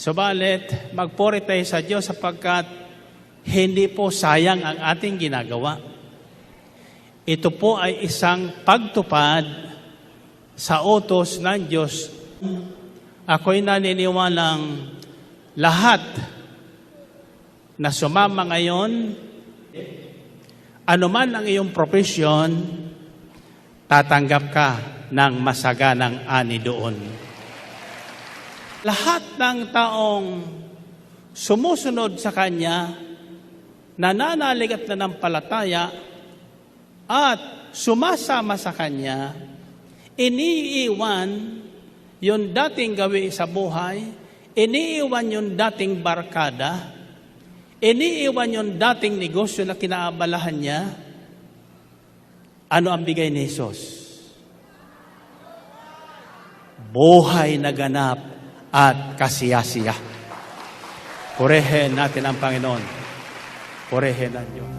Subalit, magpuri tayo sa Diyos sapagkat hindi po sayang ang ating ginagawa. Ito po ay isang pagtupad sa utos ng Diyos. Ako'y naniniwalang lahat na sumama ngayon, anuman ang iyong profesyon, tatanggap ka ng masaganang ani doon. Lahat ng taong sumusunod sa Kanya, nananalig at nanampalataya, at sumasama sa Kanya, iniiwan yung dating gawi sa buhay, iniiwan yung dating barkada, iniiwan yung dating negosyo na kinaabalahan niya. Ano ang bigay ni Jesus? Buhay na ganap at kasiyasiya. Purihin natin ang Panginoon. Purihin ang Diyos.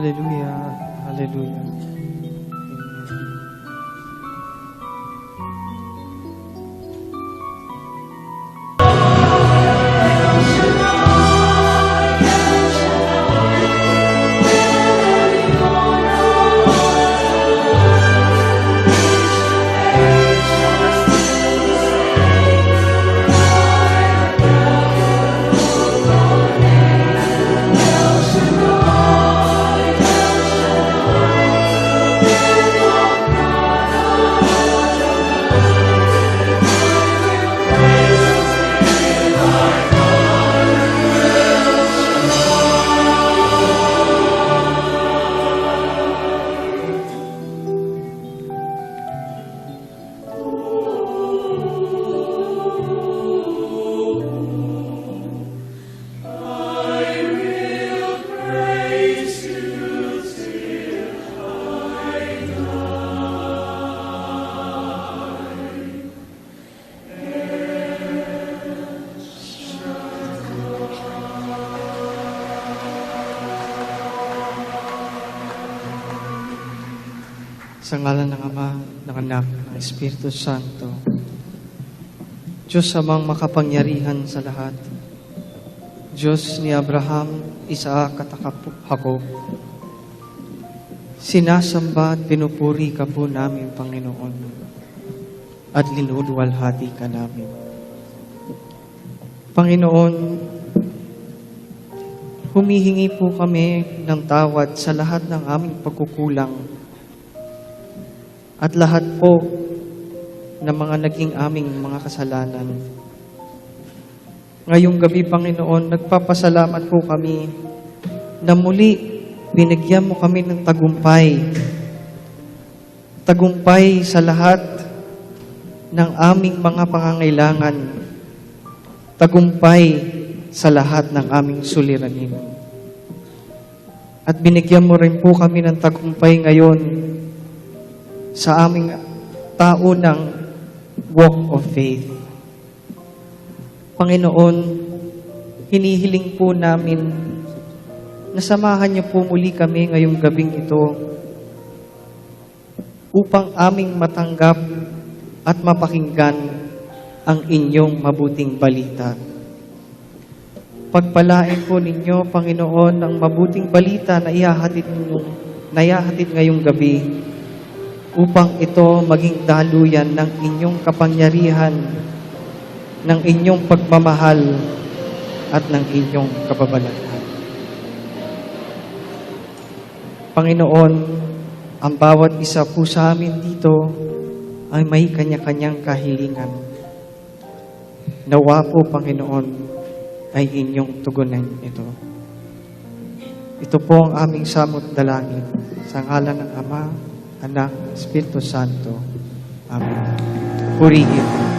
Hallelujah. Hallelujah. Sa ngalan ng Ama, ng Anak, ng Espiritu Santo, Diyos amang makapangyarihan sa lahat, Diyos ni Abraham, Isaac at Jacob, sinasamba at pinupuri ka po namin, Panginoon, at linuluwalhati ka namin. Panginoon, humihingi po kami ng tawad sa lahat ng aming pagkukulang at lahat po ng mga naging aming mga kasalanan. Ngayong gabi, Panginoon, nagpapasalamat po kami na muli binigyan mo kami ng tagumpay. Tagumpay sa lahat ng aming mga pangangailangan. Tagumpay sa lahat ng aming suliranin. At binigyan mo rin po kami ng tagumpay ngayon sa aming tao ng walk of faith. Panginoon, hinihiling po namin na samahan niyo po muli kami ngayong gabing ito upang aming matanggap at mapakinggan ang inyong mabuting balita. Pagpalain po ninyo, Panginoon, ang mabuting balita na ihahatid ngayong gabi upang ito maging daluyan ng inyong kapangyarihan, ng inyong pagmamahal, at ng inyong kababalaghan. Panginoon, ang bawat isa po sa amin dito ay may kanya-kanyang kahilingan. Nawa po, Panginoon, ay inyong tugunan ito. Ito po ang aming samot dalangin sa ngalan ng Ama, Anak, Espiritu Santo. Amen. Purihin.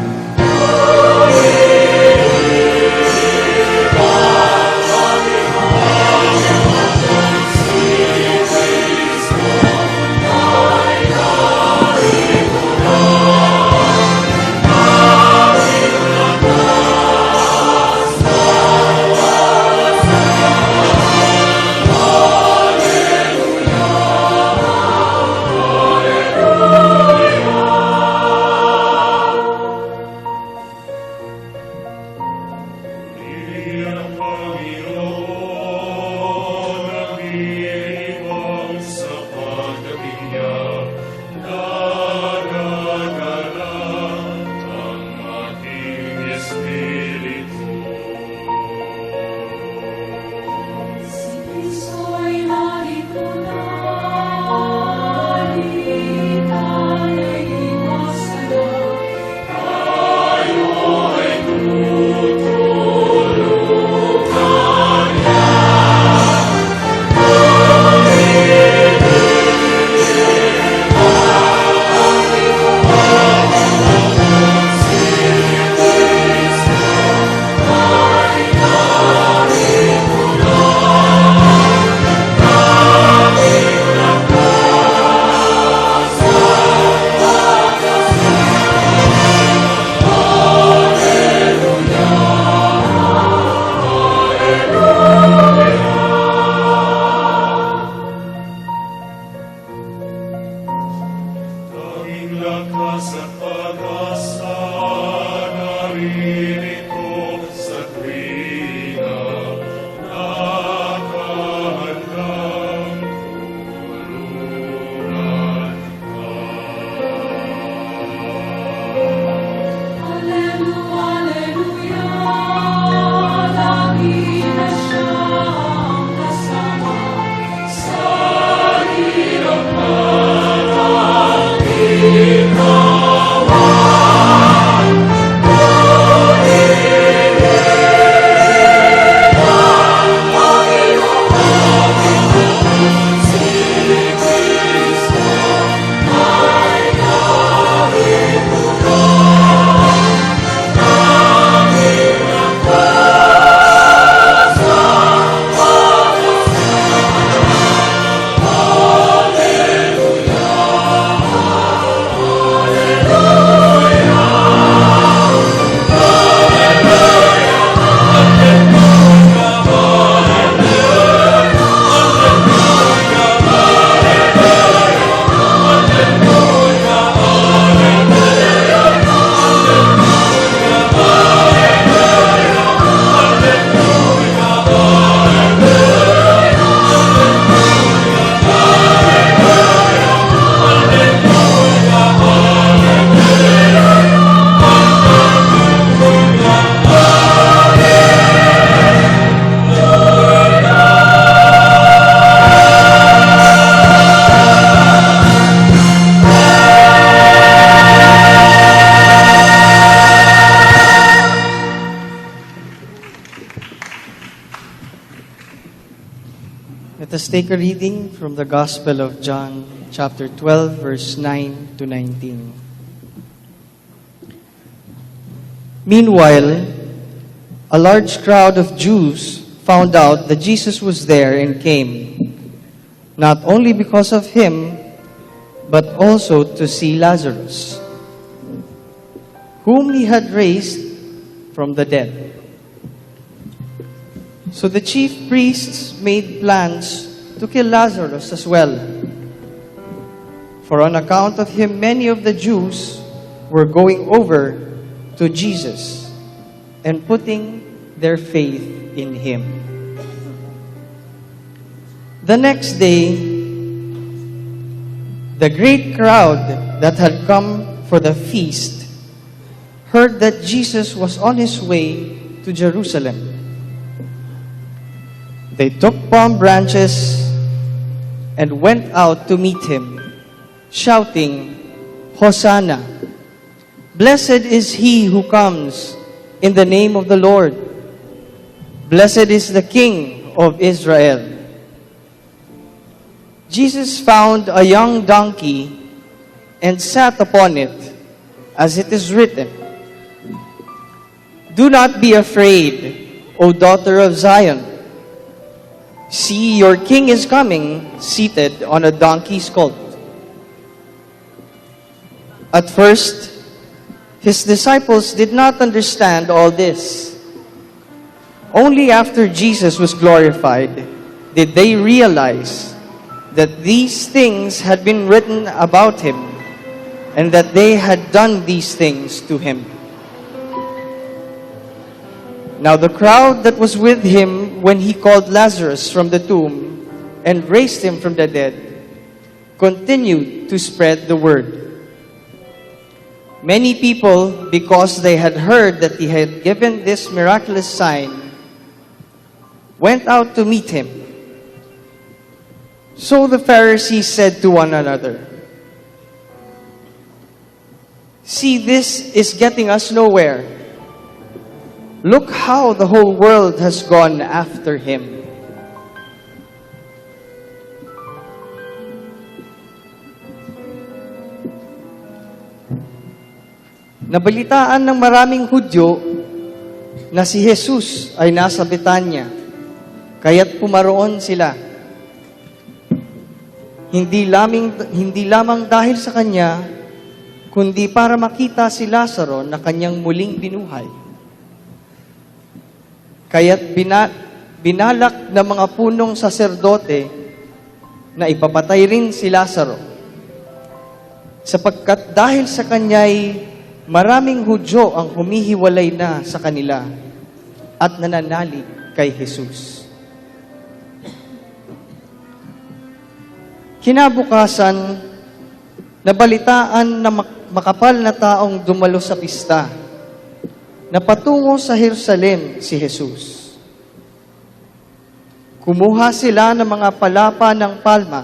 Let us take a reading from the Gospel of John, chapter 12, verse 9 to 19. Meanwhile, a large crowd of Jews found out that Jesus was there and came, not only because of him, but also to see Lazarus, whom he had raised from the dead. So the chief priests made plans to kill Lazarus as well. For on account of him, many of the Jews were going over to Jesus and putting their faith in him. The next day, the great crowd that had come for the feast heard that Jesus was on his way to Jerusalem. They took palm branches and went out to meet him, shouting, Hosanna! Blessed is he who comes in the name of the Lord. Blessed is the King of Israel. Jesus found a young donkey and sat upon it, as it is written, Do not be afraid, O daughter of Zion. See, your king is coming, seated on a donkey's colt. At first, his disciples did not understand all this. Only after Jesus was glorified did they realize that these things had been written about him and that they had done these things to him. Now the crowd that was with him when he called Lazarus from the tomb and raised him from the dead continued to spread the word. Many people, because they had heard that he had given this miraculous sign, went out to meet him. So the Pharisees said to one another, See, this is getting us nowhere. Look how the whole world has gone after him. Nabalitaan ng maraming Hudyo na si Jesus ay nasa Betanya, kaya't pumaroon sila. Hindi lamang dahil sa kanya, kundi para makita si Lazaro na kanyang muling binuhay. Kaya't binalak ng mga punong saserdote na ipapatay rin si Lazaro, sapagkat dahil sa kanya'y maraming Hudyo ang humihiwalay na sa kanila at nananalig kay Jesus. Kinabukasan, nabalitaan na makapal na taong dumalo sa pista na patungo sa Jerusalem si Jesus. Kumuha sila ng mga palapa ng palma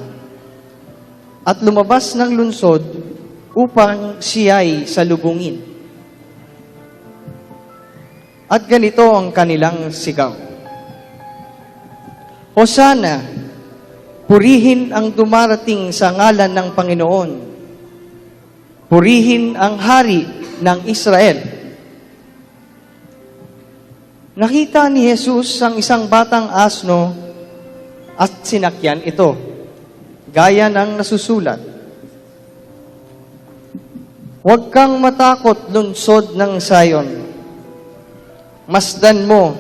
at lumabas ng lungsod upang siya'y salubungin. At ganito ang kanilang sigaw. Hosanna! Purihin ang dumarating sa ngalan ng Panginoon. Purihin ang hari ng Israel. Nakita ni Jesus ang isang batang asno at sinakyan ito, gaya ng nasusulat. Huwag kang matakot, lungsod ng Zion. Masdan mo,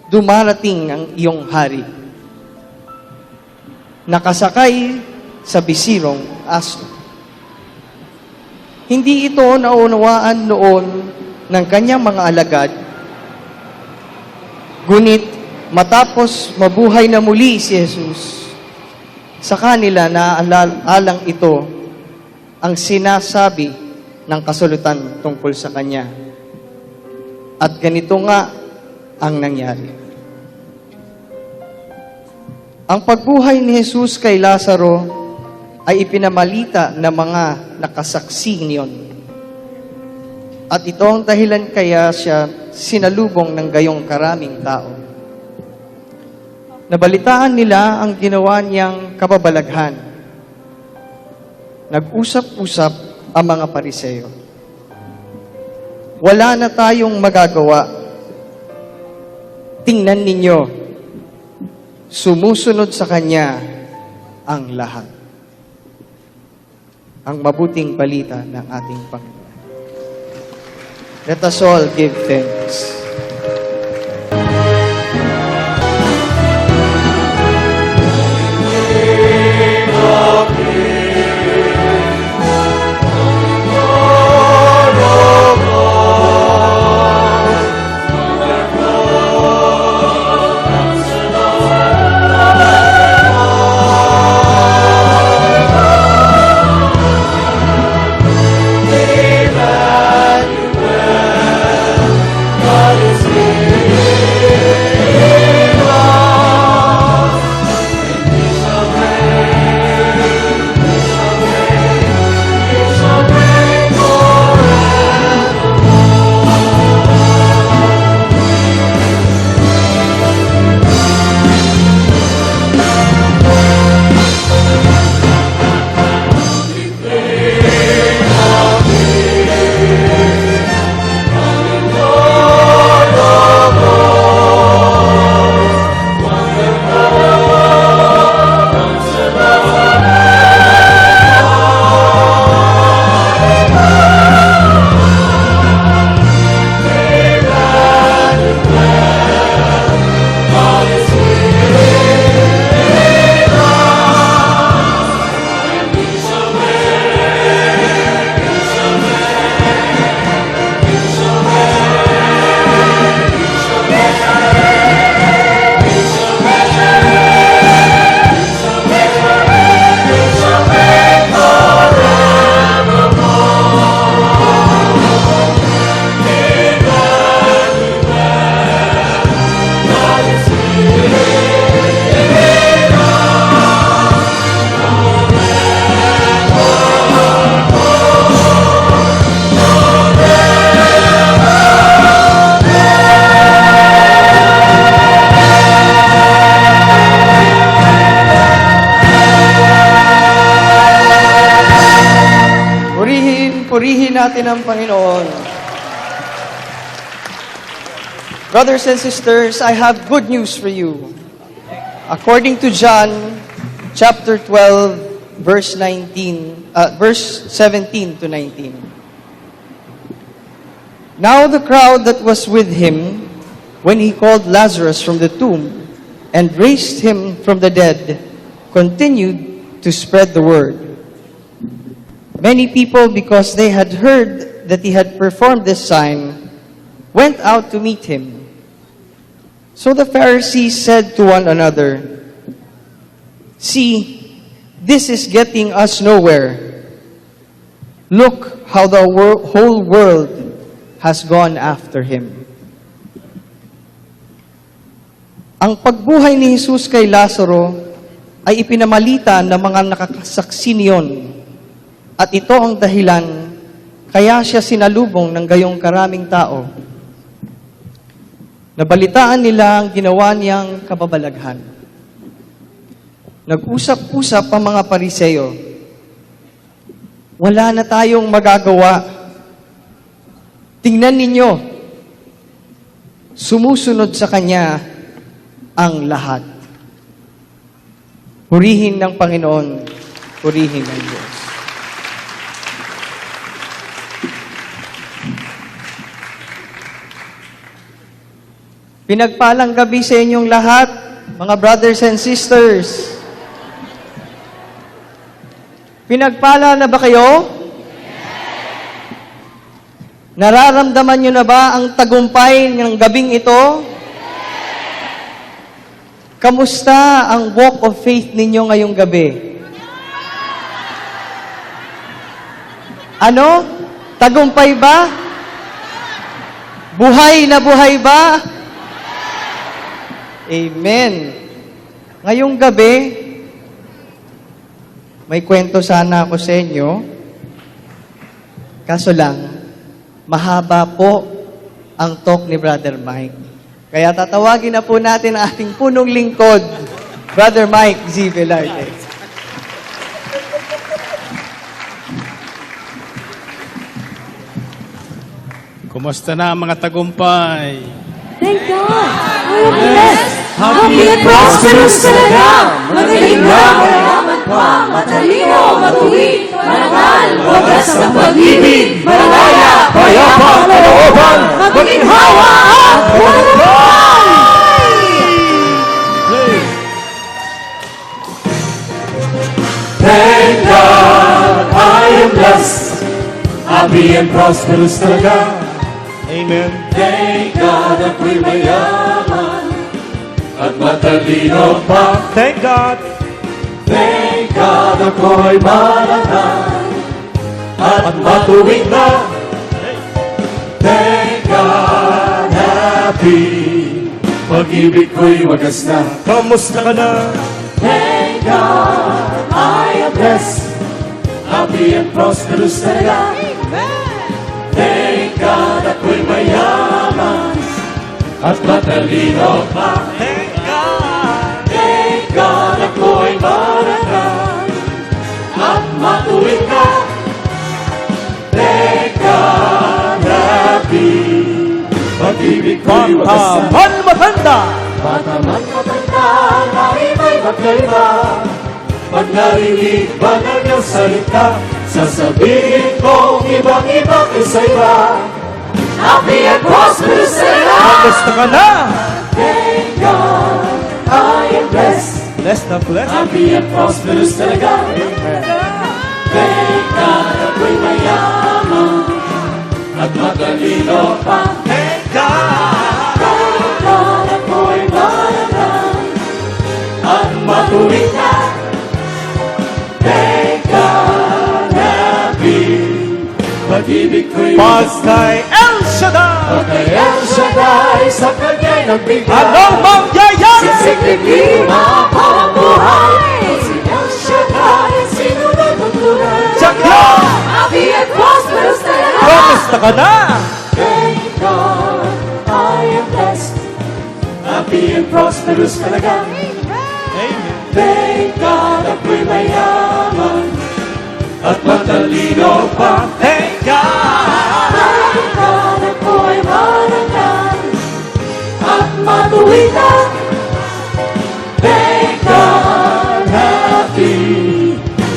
dumarating ang iyong hari. Nakasakay sa bisirong asno. Hindi ito naunawaan noon ng kanyang mga alagad, ngunit matapos mabuhay na muli si Jesus, sa kanila naaalang ito ang sinasabi ng kasulatan tungkol sa kanya. At ganito nga ang nangyari. Ang pagbuhay ni Jesus kay Lazaro ay ipinamalita ng mga nakasaksi niyon. At ito ang dahilan kaya siya sinalubong ng gayong karaming tao. Nabalitaan nila ang ginawa niyang kababalaghan. Nag-usap-usap ang mga Pariseo. Wala na tayong magagawa. Tingnan ninyo, sumusunod sa Kanya ang lahat. Ang mabuting balita ng ating Panginoon. Let us all give thanks. God Purihin natin ang Panginoon. Brothers and sisters, I have good news for you. According to John chapter 12, verse 17 to 19. Now the crowd that was with him when he called Lazarus from the tomb and raised him from the dead continued to spread the word. Many people, because they had heard that he had performed this sign, went out to meet him. So the Pharisees said to one another, "See, this is getting us nowhere. Look how the whole world has gone after him." Ang pagbuhay ni Jesus kay Lazaro ay ipinamalita ng mga nakakasaksi niyon. At ito ang dahilan kaya siya sinalubong ng gayong karaming tao. Nabalitaan nila ang ginawa niyang kababalaghan. Nag-usap-usap ang mga Pariseo. Wala na tayong magagawa. Tingnan ninyo, sumusunod sa Kanya ang lahat. Purihin ng Panginoon, purihin ng Diyos. Pinagpalang gabi sa inyong lahat, mga brothers and sisters. Pinagpala na ba kayo? Nararamdaman nyo na ba ang tagumpay ng gabing ito? Kamusta ang walk of faith ninyo ngayong gabi? Ano? Tagumpay ba? Buhay na buhay ba? Amen. Ngayong gabi, may kwento sana ako sa inyo. Kaso lang, mahaba po ang talk ni Brother Mike. Kaya tatawagin na po natin ang ating punong lingkod, Brother Mike Z. Velarde. Kumusta na ang mga tagumpay? Thank God! I am blessed! Happy and prosperous talaga! Magaling na, mayaman pa, matalino, matuwid, marangal, wagas ang pag-ibig, malaya, payapa, kalooban, maginhawa at buhay! Thank God I am blessed, happy and prosperous talaga. Amen. Thank God ako'y mayaman at matalino pa. Thank God. Thank God ako'y marangal at matuwid na. Thank God happy, pag-ibig ko'y wagas na. Kamusta ka na? Thank God I am blessed, happy and prosperous talaga. Thank God ako'y mayaman at matalino pa. Thank God ako'y marangal at matuwid ka. Thank God happy, pag-ibig ko'y wagas na. Bataman matanda! Bataman matanda na iba'y magkaiba. Pag narinig ba ng iyong salita, sasabihin ko ibang-iba kaysa iba. Happy and prosperous talaga. Kamusta ka na? Thank God I am blessed, Blessed na blessed. happy and prosperous talaga. Thank God ako'y mayaman at matalino pa. Thank God. Thank God ako'y marangal at matuwid na. Thank God happy, pag-ibig ko'y Pagkay El Shaddai! Pagkay El Shaddai sa kanya'y nagbigay. Anong mangyayari? Sisikligin ang parang buhay. Si El Shaddai ang sinunod ng tunay. Tsaka! Happy and prosperous talaga! Kamusta ka na? Thank God I am blessed, happy and prosperous talaga. Amen. Thank God ako'y mayaman at matalino pa. Thank God. Thank God ako'y marangal at matuwid na. Thank God, happy.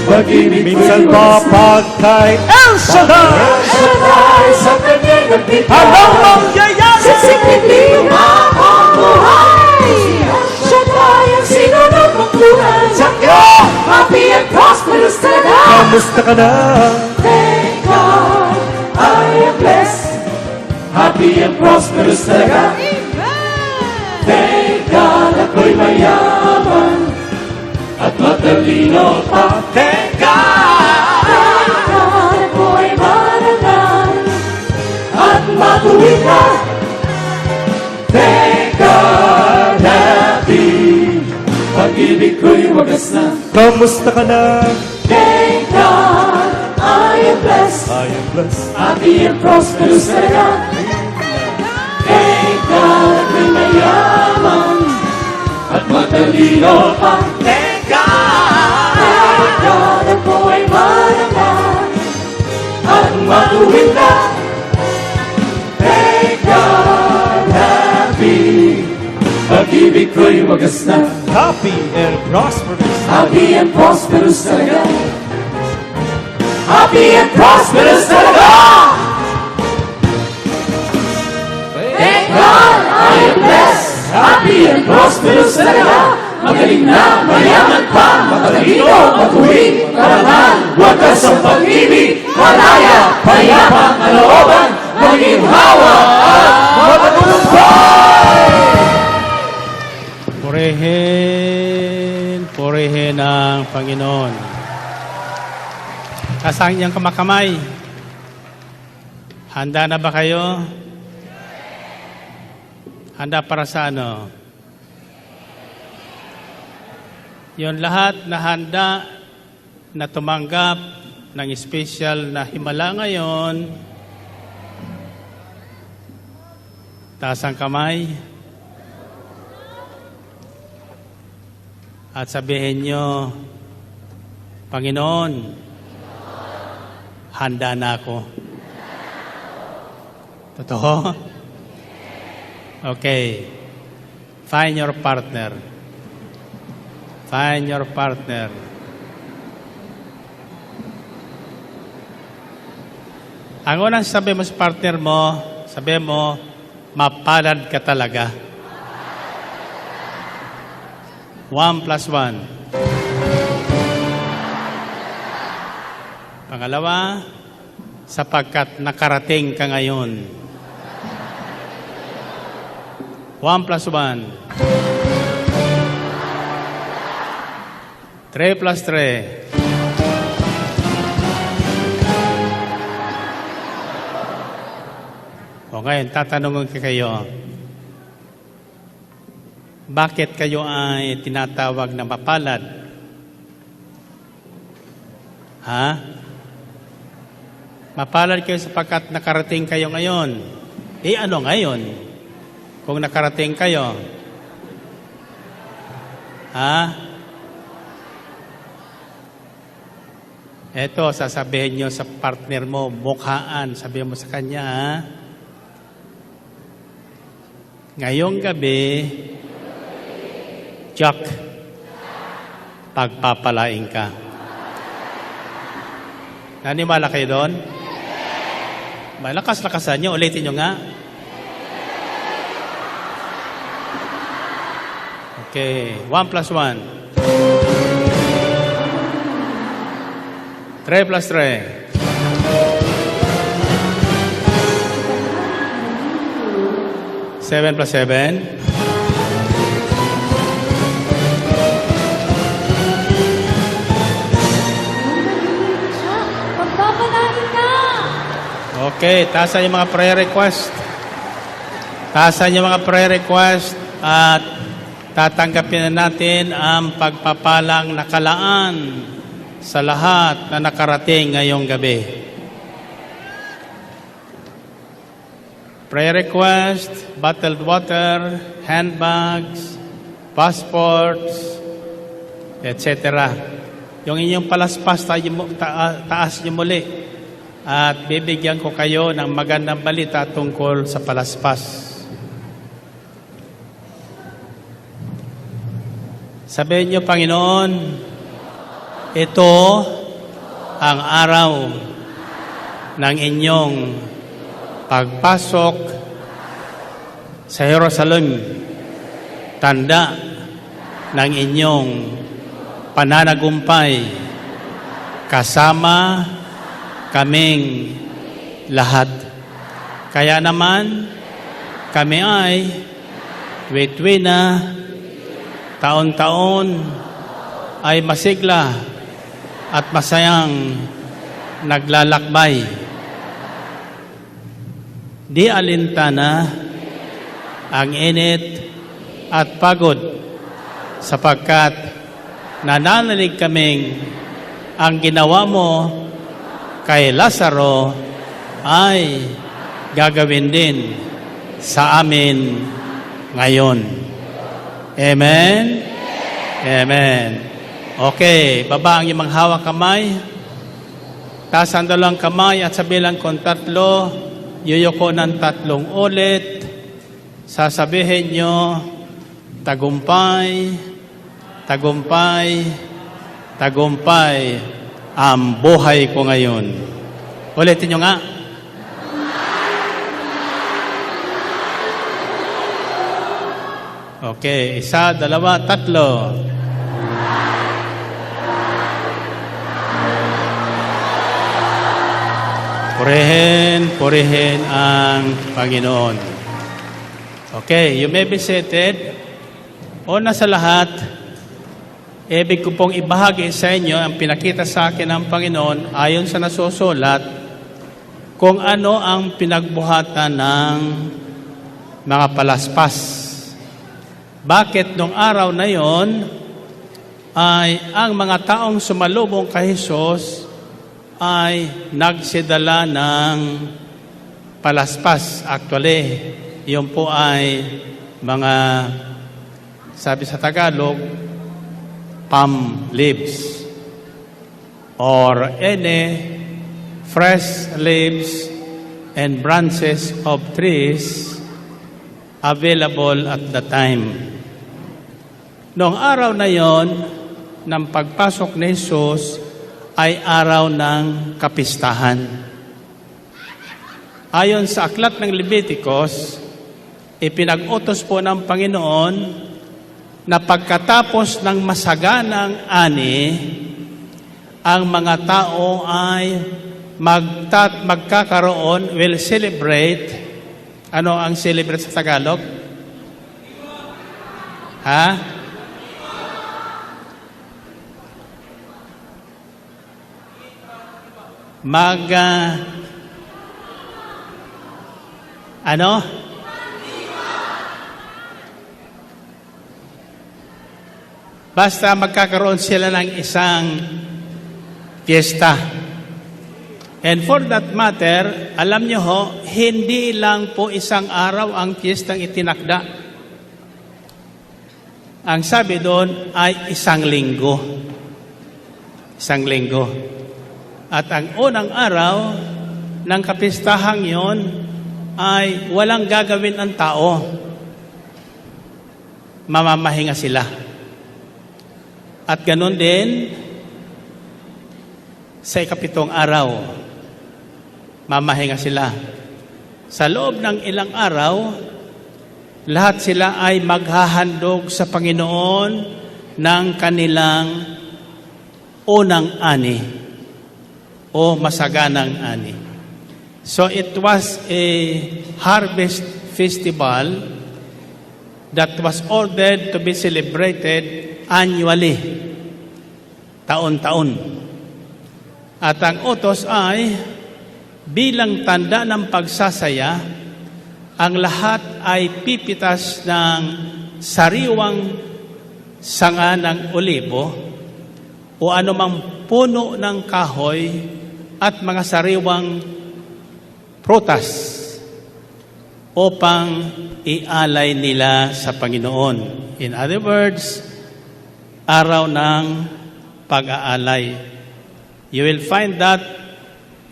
Pag-ibig Minsan pa pag kay El Shaddai, Shaddai sa kanya'y nagbigay. anong mangyayari? Sisiklitin ang buhay. Shaddai ang sinunod mong buhay. Happy and prosperous talaga. Kamusta ka na? Thank God I am blessed, happy and prosperous talaga. Thank God ako'y mayaman at matalino pa. Thank God. Thank God ako'y marangal at matuwid na. Thank God, happy. Pag-ibig ko'y wagas na. Kamusta ka na? Thank God I am blessed. I am blessed. Happy and prosperous talaga. Thank God ako'y mayaman At matalino pa. Thank God. Thank God ako'y marangal At matuwid na. Thank God, happy. Pag-ibig ko'y wagas na. Happy and prosperous. Happy and prosperous talaga. Happy and prosperous talaga. Thank God I am blessed. Happy and prosperous talaga. Magaling na, mayaman pa, matalino, matuwid, karangal, wagas ang pag-ibig, malaya, payapa, kalooban, maginhawa, at matagumpay! Purihin ang Panginoon. Kasang niyang kamakamay. Handa na ba kayo? Handa para sa ano? Yung lahat na handa na tumanggap ng special na himala ngayon, taas ang kamay. At sabihin nyo, Panginoon, handa na ako. Totoo? Okay. Find your partner. Find your partner. Ang unang sabi mo sa partner mo, sabi mo, mapalad ka talaga. 1 plus 1. Pangalawa, sapagkat nakarating ka ngayon. 1 plus 1. 3 plus 3. O ngayon, tatanungin ko kayo, bakit kayo ay tinatawag na mapalad? Ha? Mapalad kayo sapagkat nakarating kayo ngayon. Eh ano ngayon? Kung nakarating kayo. Ha? Eto, sasabihin nyo sa partner mo, mukhaan. Sabihin mo sa kanya, ha? Ngayong gabi, Jack, pagpapalain ka. Naniwala kayo doon? Malakas-lakasan nyo. Ulitin nyo nga. Okay. 1 plus 1. 3 plus 3. 7 plus 7. Pagpapalain ka! Okay, taasan yung mga prayer request. Taasan yung mga prayer request at tatanggapin na natin ang pagpapalang nakalaan sa lahat na nakarating ngayong gabi. Prayer request, bottled water, handbags, passports, etc. yung inyong palaspas, taas niyo muli. At bibigyan ko kayo ng magandang balita tungkol sa palaspas. Sabihin niyo, Panginoon, ito ang araw ng inyong pagpasok sa Jerusalem, tanda ng inyong pananagumpay kasama kaming lahat. Kaya naman kami ay witwina, taon-taon ay masigla at masayang naglalakbay. Di alintana ang init at pagod sapagkat nananalig kaming ang ginawa mo kay Lazaro ay gagawin din sa amin ngayon. Amen? Amen. Okay, baba ang iyong hawak kamay. Tasan dalawang kamay at sa bilang kong 3, yuyuko ng 3 ulit. Sasabihin nyo, tagumpay, tagumpay, tagumpay ang buhay ko ngayon. Ulitin nyo nga. Okay, 1, 2, 3. Purihin ang Panginoon. Okay, you may be seated. Una sa lahat, ibig ko pong ibahagi sa inyo ang pinakita sa akin ng Panginoon ayon sa nasusulat kung ano ang pinagbuhatan ng mga palaspas. Bakit nung araw na yon ay ang mga taong sumalubong kay Jesus ay nagsidala ng palaspas. Actually, yun po ay mga, sabi sa Tagalog, palm leaves or any fresh leaves and branches of trees available at the time. Noong araw na yon, ng pagpasok ni Jesus, ay araw ng kapistahan. Ayon sa aklat ng Leviticus, ipinag-utos po ng Panginoon na pagkatapos ng masaganang ani, ang mga tao ay magkakaroon, will celebrate. Ano ang celebrate sa Tagalog? Ha? Ano? Basta magkakaroon sila ng isang fiesta. And for that matter, alam nyo ho, hindi lang po isang araw ang fiestang itinakda. Ang sabi doon ay isang linggo. Isang linggo. At ang unang araw ng kapistahang yon ay walang gagawin ang tao. Mamamahinga sila. At ganun din sa ikapitong araw, mamahinga sila. Sa loob ng ilang araw, lahat sila ay maghahandog sa Panginoon ng kanilang unang ani o masaganang ani. So it was a harvest festival that was ordered to be celebrated annually, taon-taon. At ang utos ay bilang tanda ng pagsasaya, ang lahat ay pipitas ng sariwang sanga ng olibo o anumang puno ng kahoy at mga sariwang prutas upang ialay nila sa Panginoon. In other words, araw ng pag-aalay. You will find that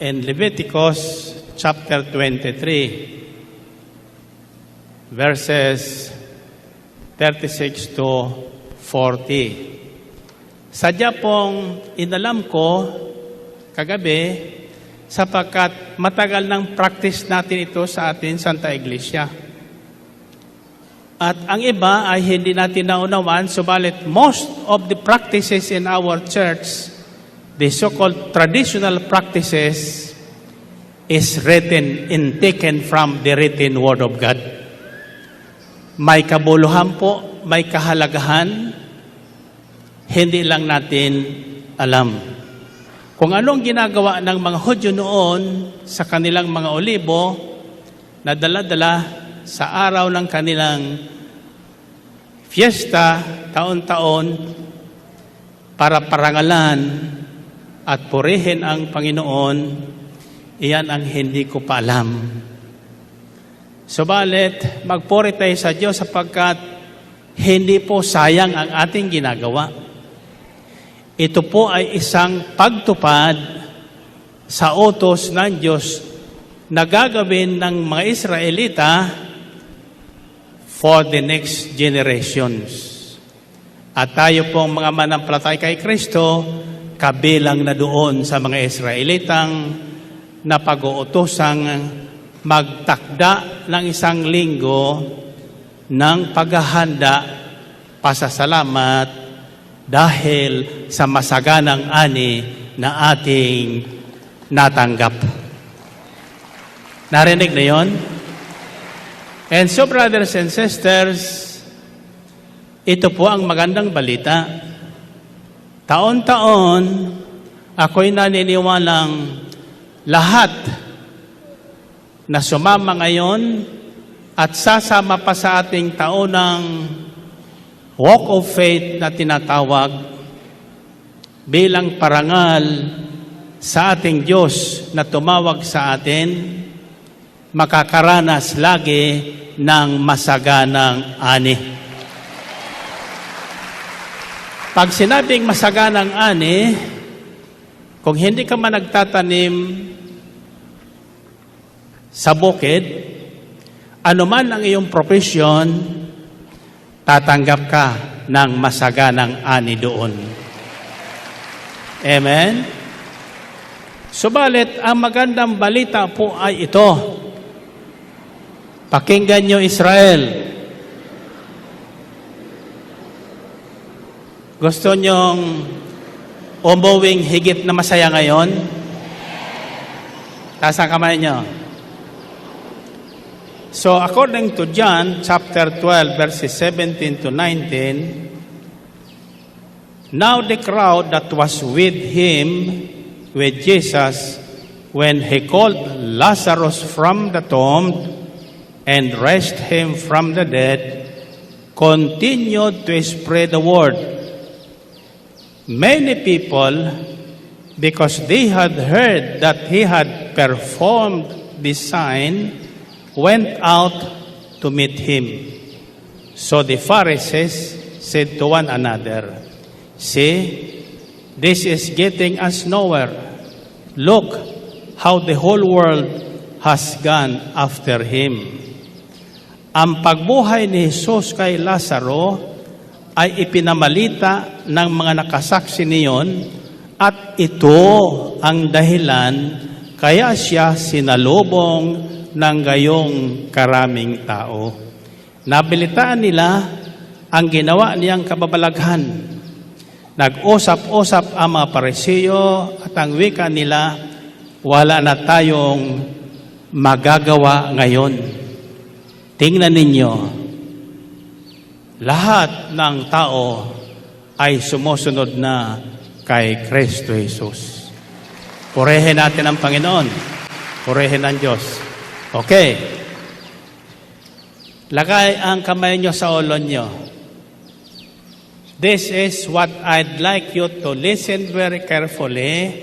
in Leviticus chapter 23, verses 36 to 40. Sadya pong inalam ko kagabi sapagkat matagal ng practice natin ito sa ating Santa Iglesia. At ang iba ay hindi natin naunawan, subalit most of the practices in our church, the so-called traditional practices, is written and taken from the written Word of God. May kabuluhan po, may kahalagahan, hindi lang natin alam. Kung anong ginagawa ng mga Hudyo noon sa kanilang mga olibo na dala-dala sa araw ng kanilang fiesta taon-taon para parangalan at purihin ang Panginoon, iyan ang hindi ko pa alam. Subalit, magpuri tayo sa Diyos sapagkat hindi po sayang ang ating ginagawa. Ito po ay isang pagtupad sa utos ng Diyos na gagawin ng mga Israelita for the next generations. At tayo pong mga manampalataya kay Kristo, kabilang na doon sa mga Israelitang na pag-uutosang magtakda ng isang linggo ng paghahanda, pasasalamat, dahil sa masaganang ani na ating natanggap. Narinig na yon? And so, brothers and sisters, ito po ang magandang balita. Taon-taon, ako'y naniniwalang lahat na sumama ngayon at sasama pa sa ating taonang walk of faith na tinatawag bilang parangal sa ating Diyos na tumawag sa atin, makakaranas lagi ng masaganang ani. Pag sinabing masaganang ani, kung hindi ka man nagtatanim sa bukid, anuman ang iyong profesyon, tatanggap ka ng masaganang ani doon. Amen? Subalit, ang magandang balita po ay ito. Pakinggan nyo, Israel. Gusto nyong umuwing higit na masaya ngayon? Taas ang kamay nyo. So, according to John, chapter 12, verses 17 to 19, now the crowd that was with him, with Jesus, when he called Lazarus from the tomb and raised him from the dead, continued to spread the word. Many people, because they had heard that he had performed this sign, went out to meet him. So the Pharisees said to one another, "See, this is getting us nowhere. Look how the whole world has gone after him." Ang pagbuhay ni Jesus kay Lazaro ay ipinamalita ng mga nakasaksi niyon at ito ang dahilan kaya siya sinalubong ng gayong karaming tao. Nabilitaan nila ang ginawa niyang kababalaghan. Nag-usap-usap ang mga Pariseo at ang wika nila, wala na tayong magagawa ngayon. Tingnan ninyo, lahat ng tao ay sumusunod na kay Kristo Jesus. Purihin natin ang Panginoon. Purihin ang Diyos. Okay. Lagay ang kamay nyo sa ulo nyo. This is what I'd like you to listen very carefully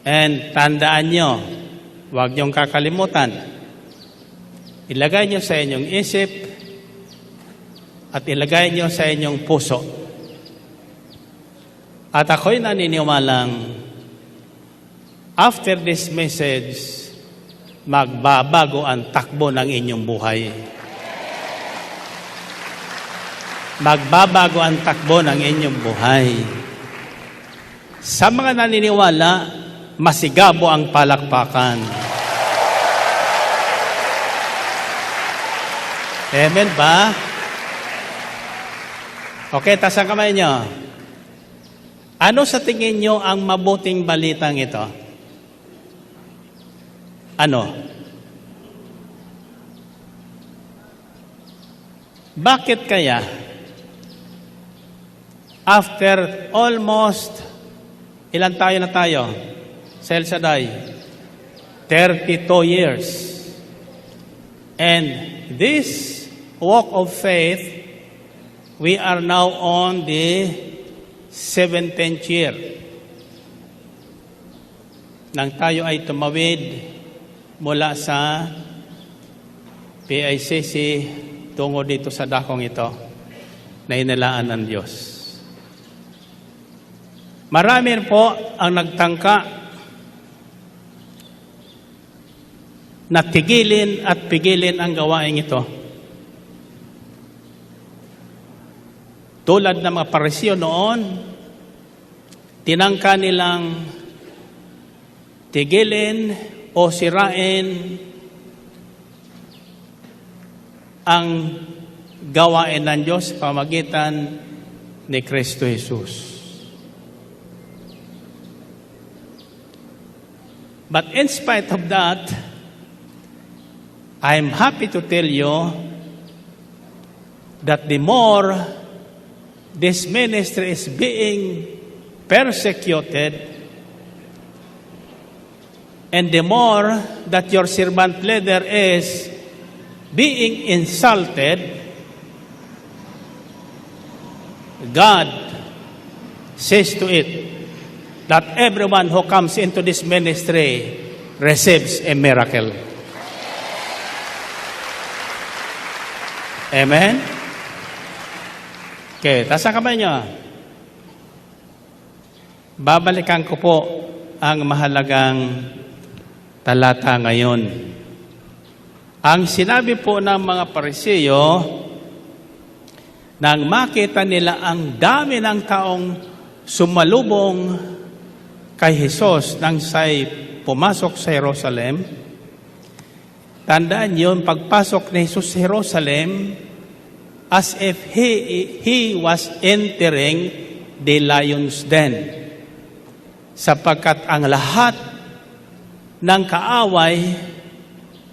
and tandaan nyo. Huwag nyong kakalimutan. Ilagay nyo sa inyong isip at ilagay nyo sa inyong puso. At ako'y naniniwalang after this message, magbabago ang takbo ng inyong buhay. Magbabago ang takbo ng inyong buhay. Sa mga naniniwala, masigabo ang palakpakan. Amen ba? Okay, taas ang kamay nyo. Ano sa tingin nyo ang mabuting balitang ito? Ano? Bakit kaya after almost ilan tayo na tayo? Sa El Shaddai, 32 years. And this walk of faith, we are now on the 17th year. Nang tayo ay tumawid mula sa PICC tungo dito sa dakong ito na inilaan ng Diyos. Marami po ang nagtangka na tigilin at pigilin ang gawain ito. Tulad ng mga Pariseo noon, tinangka nilang tigilin o sirain ang gawain ng Diyos sa pamagitan ni Kristo Jesus. But in spite of that, I'm happy to tell you that the more this ministry is being persecuted, and the more that your servant leader is being insulted, God says to it that everyone who comes into this ministry receives a miracle. Amen? Okay, taas ang kamay nyo. Babalikan ko po ang mahalagang talata ngayon. Ang sinabi po ng mga Pariseo, nang makita nila ang dami ng taong sumalubong kay Jesus nang siya'y pumasok sa Jerusalem, tandaan yun, pagpasok ni Jesus sa Jerusalem, as if he was entering the lion's den. Sapagkat ang lahat ng kaaway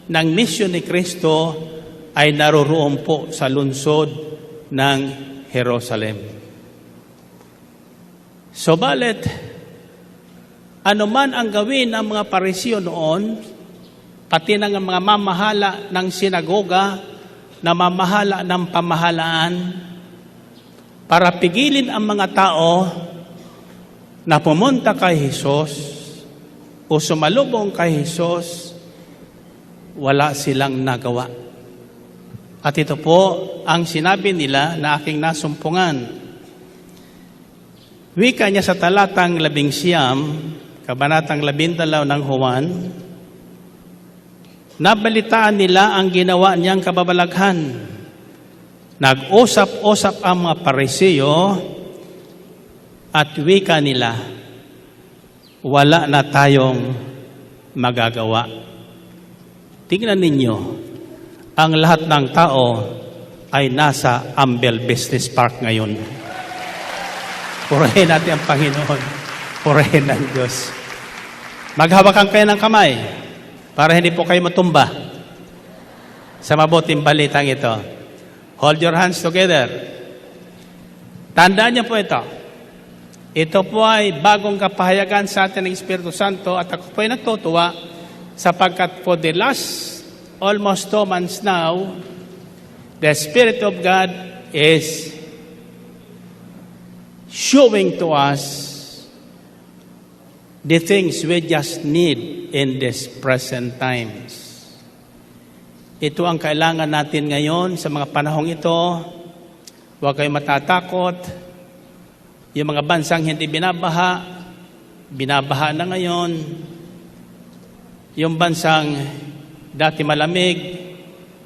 ng misyon ni Kristo ay naroroon po sa lungsod ng Jerusalem. Subalit, anuman ang gawin ng mga Pariseo noon, pati ng mga mamahala ng sinagoga, na mamahala ng pamahalaan, para pigilin ang mga tao na pumunta kay Jesus o sumalubong kay Jesus, wala silang nagawa. At ito po ang sinabi nila na aking nasumpungan. Wika niya sa talatang 11, kabanatang 12 ng Juan, nabalitaan nila ang ginawa niyang kababalaghan. Nag-usap-usap ang mga Pariseo at wika nila, wala na tayong magagawa. Tingnan ninyo, ang lahat ng tao ay nasa Ambel Business Park ngayon. Purihin natin ang Panginoon. Purihin ang Diyos. Maghawakan kayo ng kamay para hindi po kayo matumba sa mabuting balitang ito. Hold your hands together. Tandaan niyo po ito. Ito po ay bagong kapahayagan sa atin ng Espiritu Santo at ako po ay natutuwa sapagkat for the last almost 2 months now, the Spirit of God is showing to us the things we just need in these present times. Ito ang kailangan natin ngayon sa mga panahong ito. Huwag kayong matatakot. Yung mga bansang hindi binabaha, binabaha na ngayon. Yung bansang dati malamig,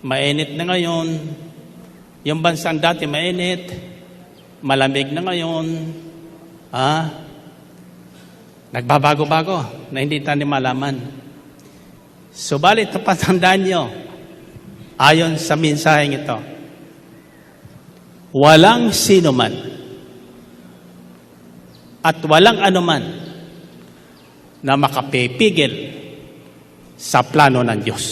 mainit na ngayon. Yung bansang dati mainit, malamig na ngayon. Nagbabago-bago na hindi tayo malaman. Subalit, patandaan nyo, ayon sa mensaheng ito, walang sino man at walang anuman na makapipigil sa plano ng Diyos.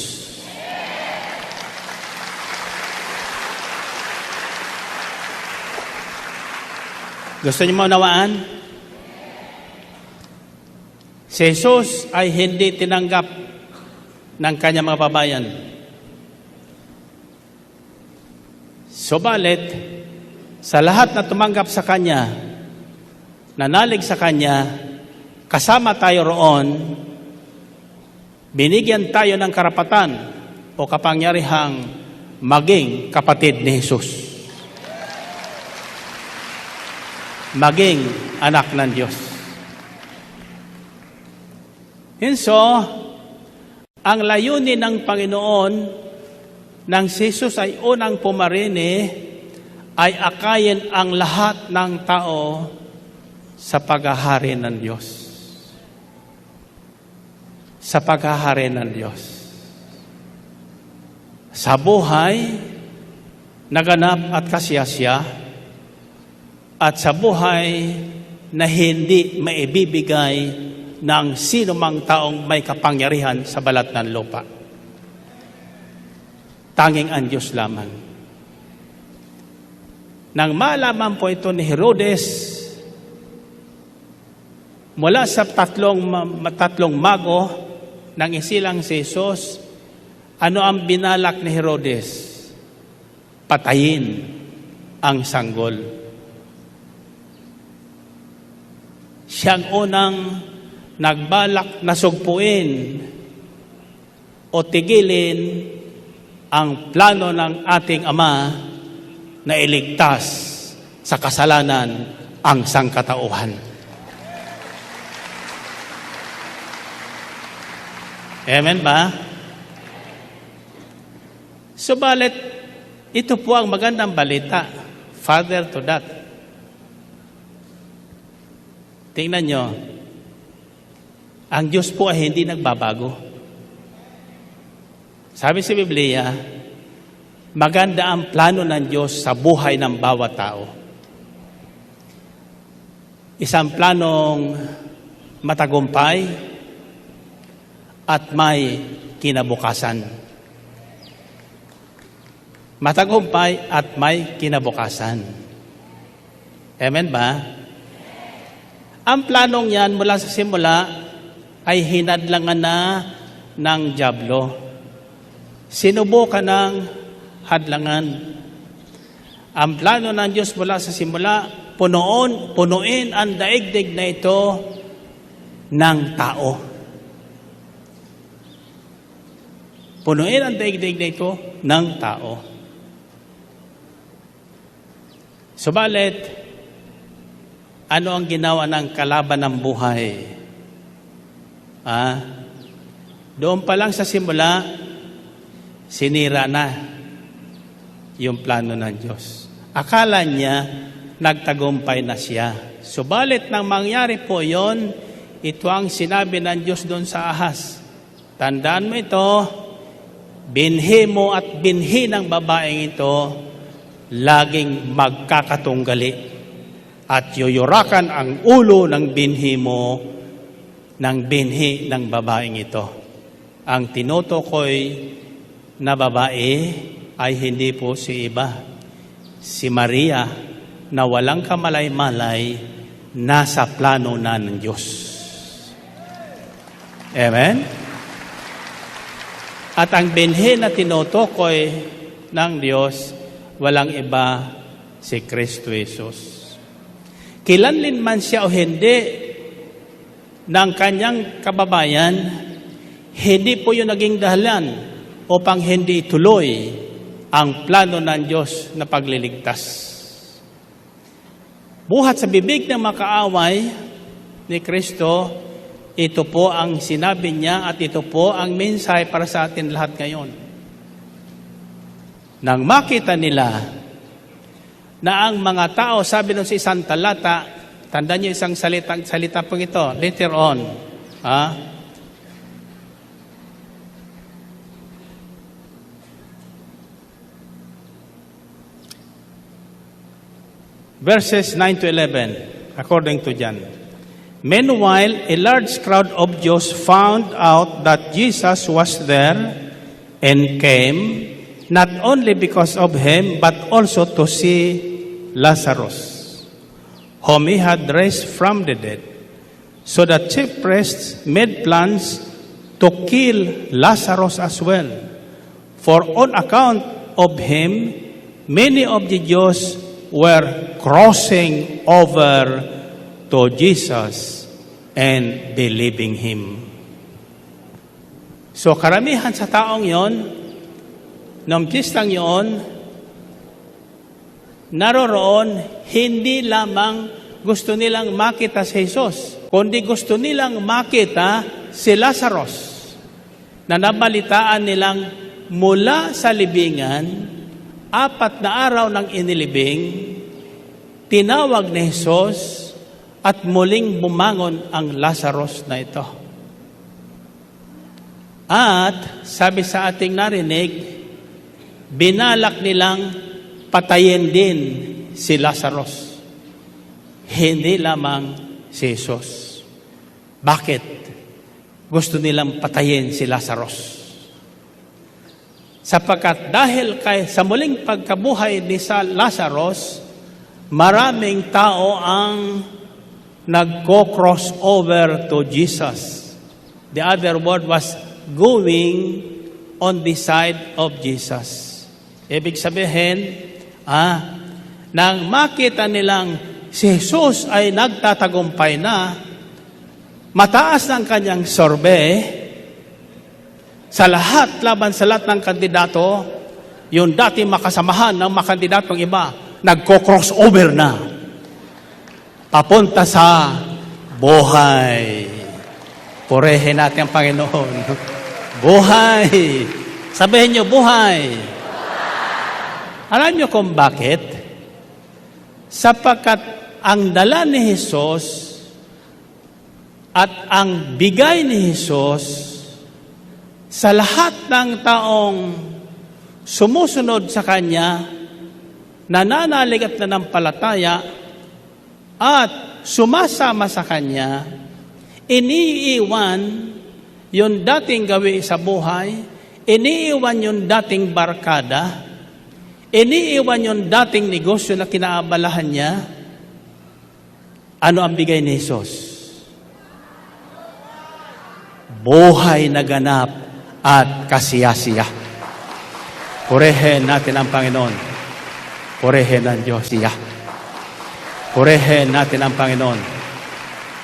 Gusto niyo maunawaan? Si Jesus ay hindi tinanggap ng kanyang mga babayan. Subalit, sa lahat na tumanggap sa kanya, nanalig sa kanya, kasama tayo roon, binigyan tayo ng karapatan o kapangyarihang maging kapatid ni Jesus. Maging anak ng Diyos. And so, ang layunin ng Panginoon nang si Jesus ay unang pumarini ay akayin ang lahat ng tao sa paghahari ng Diyos. Sa paghahari ng Diyos. Sa buhay, naganap at kasiyasya, at sa buhay na hindi maibibigay ng sino mang taong may kapangyarihan sa balat ng lupa. Tanging ang Diyos lamang. Nang malaman po ito ni Herodes, mula sa tatlong mago ng isilang si Jesus, ano ang binalak ni Herodes? Patayin ang sanggol. Siyang unang nagbalak na sugpuin o tigilin ang plano ng ating Ama na iligtas sa kasalanan ang sangkatauhan. Amen ba? Subalit, ito po ang magandang balita. Father to that. Tingnan nyo, ang Diyos po ay hindi nagbabago. Sabi sa Biblia, maganda ang plano ng Diyos sa buhay ng bawat tao. Isang planong matagumpay at may kinabukasan. Matagumpay at may kinabukasan. Amen ba? Ang planong yan mula sa simula ay hinadlangan na ng dyablo. Sinubukan ng hadlangan. Ang plano ng Diyos mula sa simula, punuin ang daigdig na ito ng tao. Punuin ang daigdig na ito ng tao. Subalit, ano ang ginawa ng kalaban ng buhay? Doon pa lang sa simula, sinira na yung plano ng Diyos. Akala niya, nagtagumpay na siya. Subalit nang mangyari po yon, ito ang sinabi ng Diyos doon sa ahas. Tandaan mo ito, binhi mo at binhi ng babaeng ito, laging magkakatunggali. At yuyurakan ang ulo ng binhi mo ng binhi ng babaeng ito. Ang tinutukoy na babae ay hindi po si iba. Si Maria na walang kamalay-malay nasa plano na ng Diyos. Amen? At ang binhi na tinutukoy ng Diyos, walang iba si Kristo Jesus. Kilanlin man siya o hindi ng kanyang kababayan, hindi po yung naging dahilan upang hindi tuloy ang plano ng Diyos na pagliligtas. buhat sa bibig ng makaaway ni Kristo, ito po ang sinabi niya at ito po ang mensahe para sa atin lahat ngayon. Nang makita nila na ang mga tao, sabi nun sa isang talata, tandaan niyo isang salita po ito, later on. Verses 9 to 11, according to John. Meanwhile, a large crowd of Jews found out that Jesus was there and came, not only because of him, but also to see Lazarus, whom he had raised from the dead. So the chief priests made plans to kill Lazarus as well. For on account of him, many of the Jews were crossing over to Jesus and believing him. So karamihan sa taong yon, noong piyestang yon, naroroon, hindi lamang gusto nilang makita si Jesus, kundi gusto nilang makita si Lazarus, na nabalitaan nilang mula sa libingan, 4 na araw ng inilibing, tinawag ni Jesus at muling bumangon ang Lazarus na ito. At sabi sa ating narinig, binalak nilang patayin din si Lazarus. Hindi lamang si Jesus. Bakit? Gusto nilang patayin si Lazarus. Sapagkat dahil sa muling pagkabuhay ni Lazarus, maraming tao ang nagko-cross over to Jesus. The other word was going on the side of Jesus. Ibig sabihin, nang makita nilang si Jesus ay nagtatagumpay na, mataas ng kanyang sorbe, sa lahat, laban sa lahat ng kandidato, yung dati makasamahan ng mga kandidatong iba, nagko-cross over na. Papunta sa buhay. Purihin natin ang Panginoon. Buhay. Sabihin niyo, buhay. Alam niyo kung bakit? Sapagkat ang dala ni Jesus at ang bigay ni Jesus sa lahat ng taong sumusunod sa Kanya, nananalig at nanampalataya, at sumasama sa Kanya, iniiwan yung dating gawi sa buhay, iniiwan yung dating barkada, iniiwan yung dating negosyo na kinaabalahan niya. Ano ang bigay ni Jesus? Buhay na ganap at kasiyasiya. Purihin natin ang Panginoon. Purihin ang Diyos siya. Purihin natin ang Panginoon.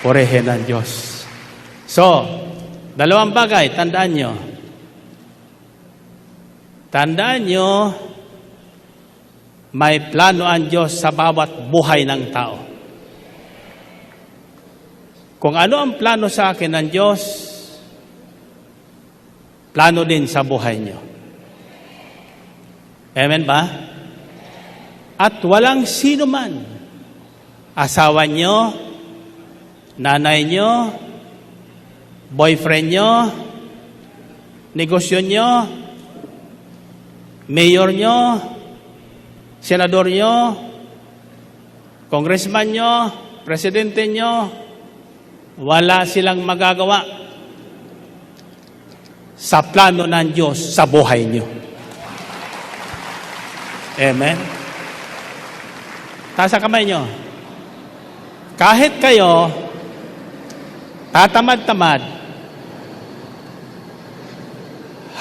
Purihin ang Diyos. So, dalawang bagay, tandaan nyo. Tandaan nyo, may plano ang Diyos sa bawat buhay ng tao. Kung ano ang plano sa akin ng Diyos, plano din sa buhay nyo. Amen ba? At walang sino man, asawa nyo, nanay nyo, boyfriend nyo, negosyo nyo, mayor nyo, senador nyo, congressman nyo, presidente nyo, wala silang magagawa sa plano ng Diyos sa buhay nyo. Amen? Taas ang kamay nyo. Kahit kayo tatamad-tamad,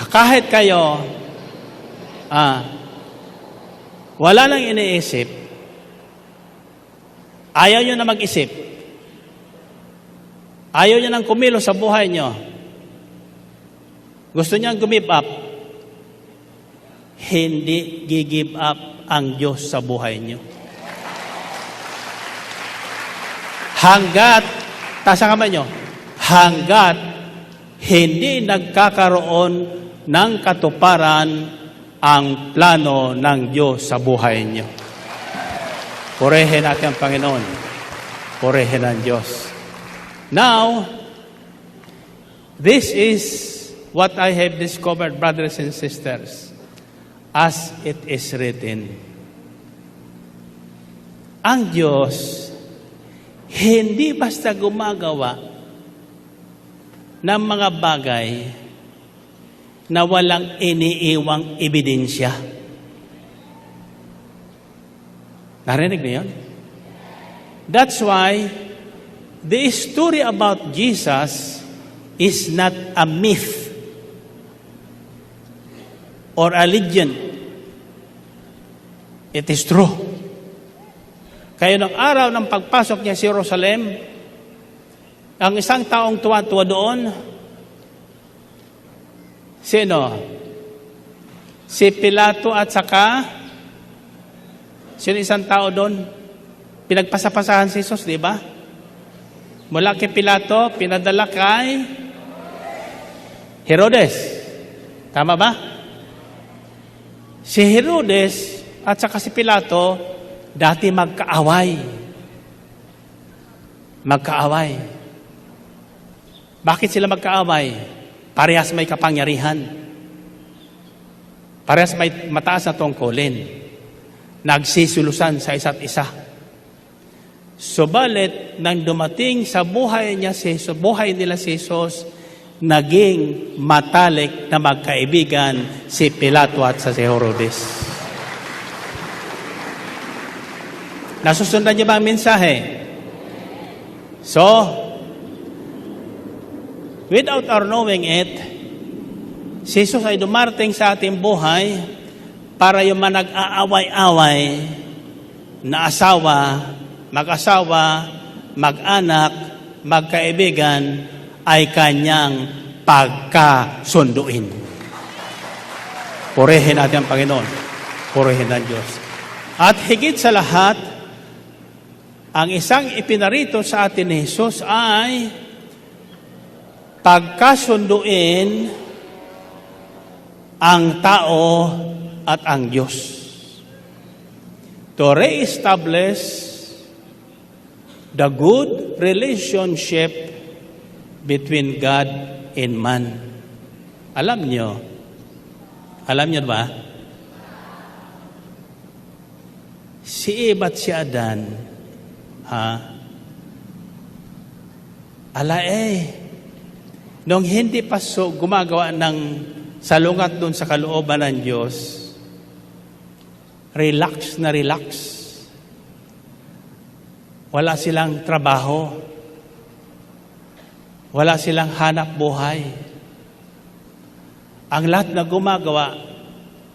kahit kayo wala nang iniisip, ayaw nyo na mag-isip, ayaw nyo nang kumilos sa buhay nyo, gusto nyo give up, hindi gi-give up ang Diyos sa buhay nyo. Hanggat, taas ang kamay nyo, hanggat hindi nagkakaroon ng katuparan ang plano ng Diyos sa buhay nyo. Purihin natin ang Panginoon. Purihin ang Diyos. Now, this is what I have discovered, brothers and sisters, as it is written. Ang Diyos, hindi basta gumagawa ng mga bagay na walang iniiwang ebidensya. Narinig niyo yun? That's why the story about Jesus is not a myth or a legend. It is true. Kaya nung araw ng pagpasok niya sa Jerusalem, ang isang taong tuwa-tuwa doon, sino? Si Pilato at saka, sino isang tao doon? Pinagpasapasahan si Jesus, di ba? Mula kay Pilato, pinadala kay Herodes. Tama ba? Si Herodes at saka si Pilato, dati magkaaway. Magkaaway. Bakit sila magkaaway? Parehas may kapangyarihan. Parehas may mataas na tungkulin. Nagsisulusan sa isa't isa. Subalit, nang dumating sa buhay niya sa buhay nila si Jesus, naging matalik na magkaibigan si Pilato at si Herodes. Nasusundan niyo ba ang mensahe? So, without our knowing it, si Jesus ay dumarating sa ating buhay para yung mga nag-aaway-away na asawa, mag-asawa, mag-anak, magkaibigan ay kanyang pagkasunduin. Purihin natin ang Panginoon. Purihin ang Diyos. At higit sa lahat, ang isang ipinarito sa atin ni Jesus ay pagkasunduin ang tao at ang Diyos. To re-establish the good relationship between God and man. Alam nyo ba? Si Eva at si Adan, nung hindi pa gumagawa ng salungat doon sa kalooban ng Diyos, relax na relax. Wala silang trabaho. Wala silang hanap buhay. Ang lahat na gumagawa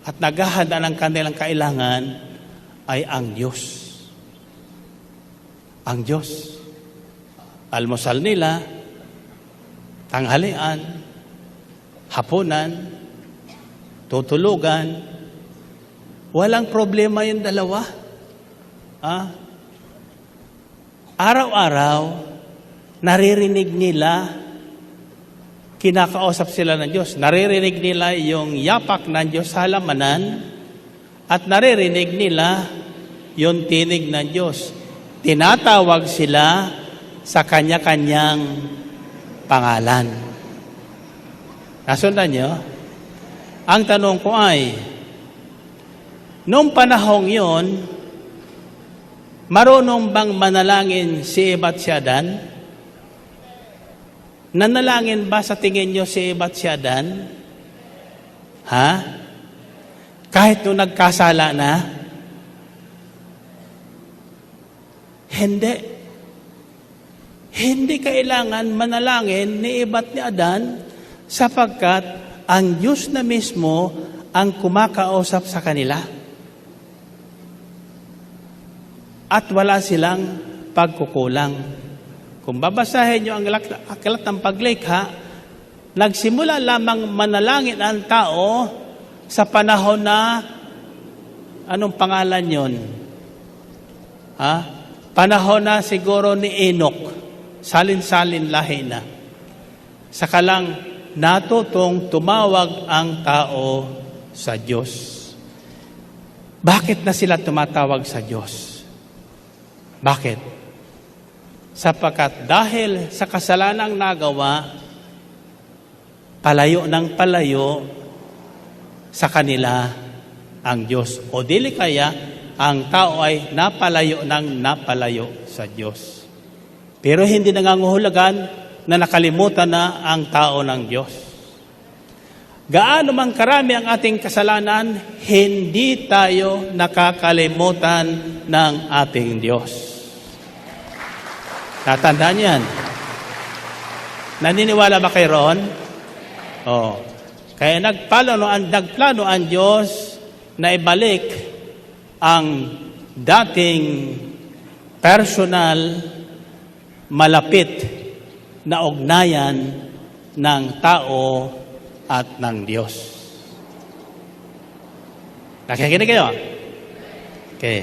at naghahanda ng kanilang kailangan ay ang Diyos. Ang Diyos. Almusal nila, tanghalian, hapunan, tutulugan. Walang problema yung dalawa. Araw-araw, naririnig nila, kinakausap sila ng Diyos. Naririnig nila yung yapak ng Diyos sa halamanan at naririnig nila yung tinig ng Diyos. Tinatawag sila sa kanya-kanyang pangalan. Nasundan nyo? Ang tanong ko ay, noong panahong yon, marunong bang manalangin si Eva at si Adan? Nanalangin ba sa tingin nyo si Eva at si Adan? Kahit nung nagkasala na? Hindi. Hindi kailangan manalangin ni Eva at ni Adan sapagkat ang Diyos na mismo ang kumakausap sa kanila. At wala silang pagkukulang. Kung babasahin nyo ang aklat ng paglikha, nagsimula lamang manalangin ang tao sa panahon na, anong pangalan yon? Panahon na siguro ni Enoch, salin-salin lahi na. Saka lang natutong tumawag ang tao sa Diyos. Bakit na sila tumatawag sa Diyos? Bakit? Sapagkat dahil sa kasalanang nagawa, palayo ng palayo sa kanila ang Diyos. O dili kaya, ang tao ay napalayo ng napalayo sa Diyos. Pero hindi nangangahulugan na nakalimutan na ang tao ng Diyos. Gaano man karami ang ating kasalanan, hindi tayo nakakalimutan ng ating Diyos. Tatandaan yan. Naniniwala ba kayo roon? Oh. Kaya nagplano ang Diyos na ibalik ang dating personal, malapit na ugnayan ng tao at ng Diyos. Nakikinig kayo? Okay.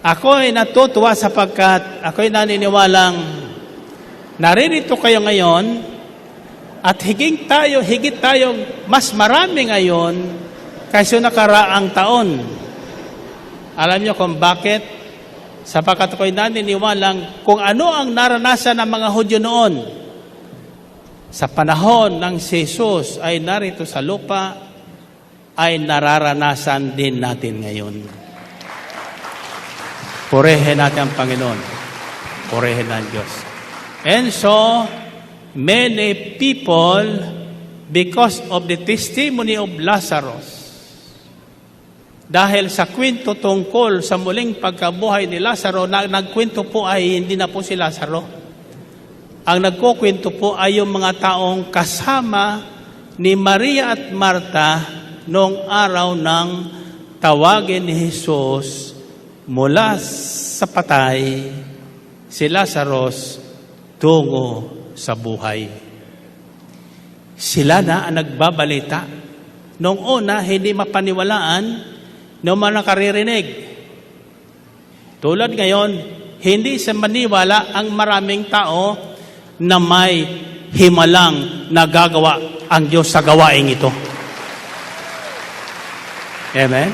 Ako'y natutuwa sapagkat ako'y naniniwalang naririto kayo ngayon at higit tayo mas marami ngayon kaysa nakaraang taon. Alam niyo kung bakit? Sapagkat ako'y naniniwalang kung ano ang naranasan ng mga Hudyo noon sa panahon ng si Jesus ay narito sa lupa, ay nararanasan din natin ngayon. Purihin natin ang Panginoon. Purihin ang Diyos. And so, many people, because of the testimony of Lazarus, dahil sa kwento tungkol sa muling pagkabuhay ni Lazaro, nagkwento po ay hindi na po si Lazaro. Ang nagkukwento po ay yung mga taong kasama ni Maria at Marta noong araw ng tawagin ni Jesus mula sa patay si Lazarus tungo sa buhay. Sila na ang nagbabalita. Noong una, hindi mapaniwalaan noong mga nakaririnig. Tulad ngayon, hindi sa maniwala ang maraming tao na may himalang nagagawa ang Diyos sa gawaing ito. Amen?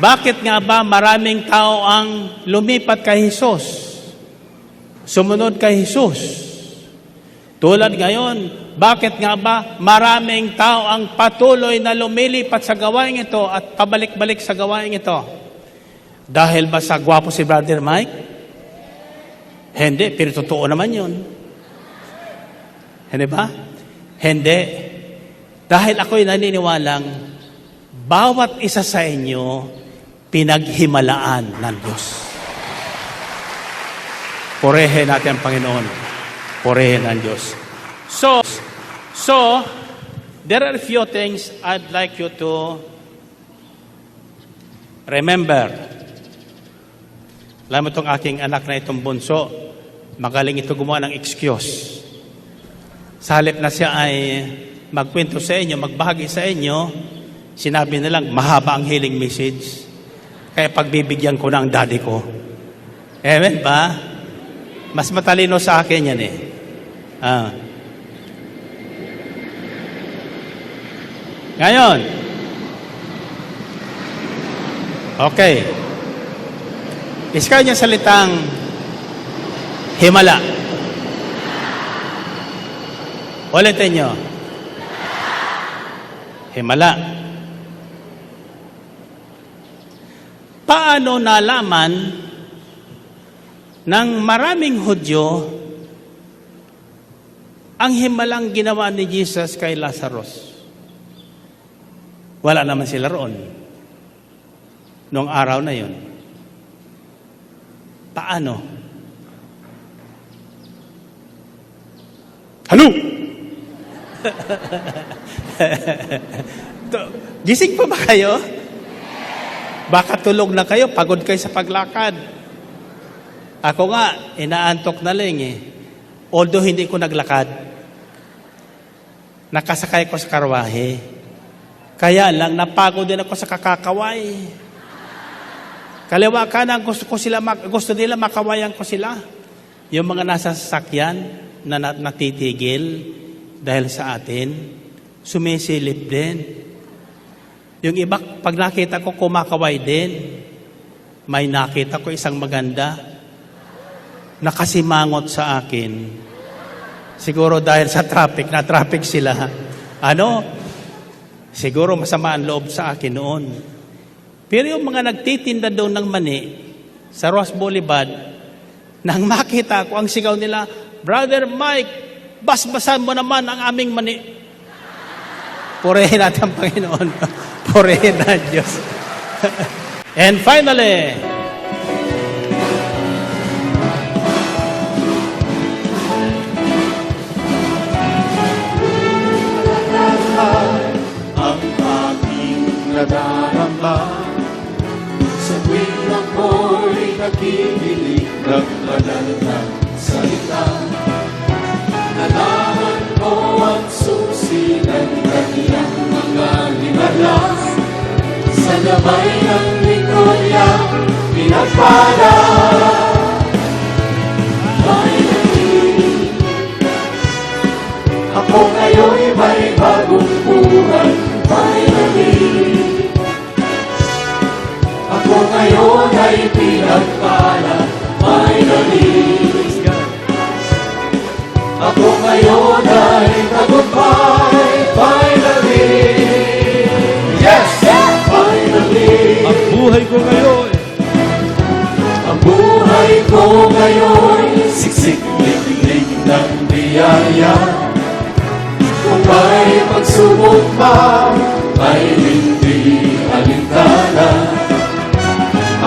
Bakit nga ba maraming tao ang lumipat kay Jesus? Sumunod kay Jesus? Tulad ngayon, bakit nga ba maraming tao ang patuloy na lumilipat sa gawain ito at pabalik-balik sa gawain ito? Dahil ba sa gwapo si Brother Mike? Hindi, pero totoo naman yun. Hindi ba? Hindi. Dahil ako'y naniniwalang bawat isa sa inyo pinaghimalaan ng Diyos. Purihin natin ang Panginoon. Purihin ang Diyos. So, there are a few things I'd like you to remember. Alam mo itong aking anak na itong bunso, magaling ito gumawa ng excuse. Sa halip na siya ay magkwento sa inyo, magbahagi sa inyo, sinabi na lang, mahaba ang healing message. Kaya pagbibigyan ko na ang daddy ko. Amen ba? Mas matalino sa akin yan eh. Ngayon, okay. Iskaw niya salitang himala. Ulitin niyo. Himala. Paano nalaman ng maraming Hudyo ang himalang ginawa ni Jesus kay Lazarus? Wala naman sila roon noong araw na yun. Paano? Halo! Gising pa ba kayo? Baka tulog na kayo, pagod kayo sa paglakad. Ako nga, inaantok na lang eh. Although hindi ko naglakad, nakasakay ko sa karwahe. Kaya lang, napagod din ako sa kakakaway. Kaliwa kanan, gusto nila makawayan ko sila. Yung mga nasa sasakyan na natitigil dahil sa atin, sumisilip din. Yung iba, pag nakita ko, kumakaway din. May nakita ko isang maganda, nakasimangot sa akin. Siguro dahil sa traffic sila. Siguro masama ang loob sa akin noon. Pero yung mga nagtitinda doon ng mani sa Ross Boulevard, nang makita ko ang sigaw nila, Brother Mike, basbasan mo naman ang aming mani. Purihin natin ang Panginoon. Purihin na Diyos. And finally, ang aking nadarama sa tuwing ako'y nakikinig ng banal na salita. Nalaman ko ang susi ng kanyang mga limalas sa gabay ng lingkod niya pinagpala. Ako ngayon'y may bagong buhay, finally. Ako ngayon ay pinagpala, finally. Ako ngayon ay tagumpay, finally. Yes! Finally. Ang buhay ko ngayon, Ang buhay ko ngayon, siksik-lig-lig ng biyaya. Kung may pagsubok pa, ay hindi alintana.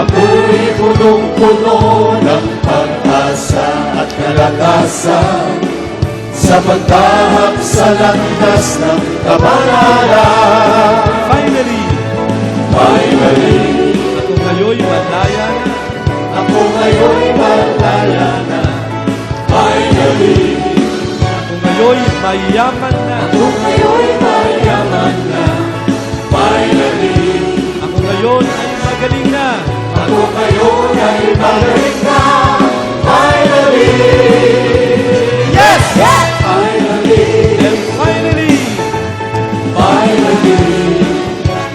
Ako'y punong-puno ng pag-asa at kalakasan sa pagtahak sa landas ng kabanalan. finally, Finally, ako ngayon malaya na. ako ngayon'y malaya na. Finally, Ako ngayon mayaman na. ako ngayon'y mayaman na. Finally, Ako ngayon ay magaling na. ako ngayon ay magaling na. Finally, yes! Finally, And finally, finally,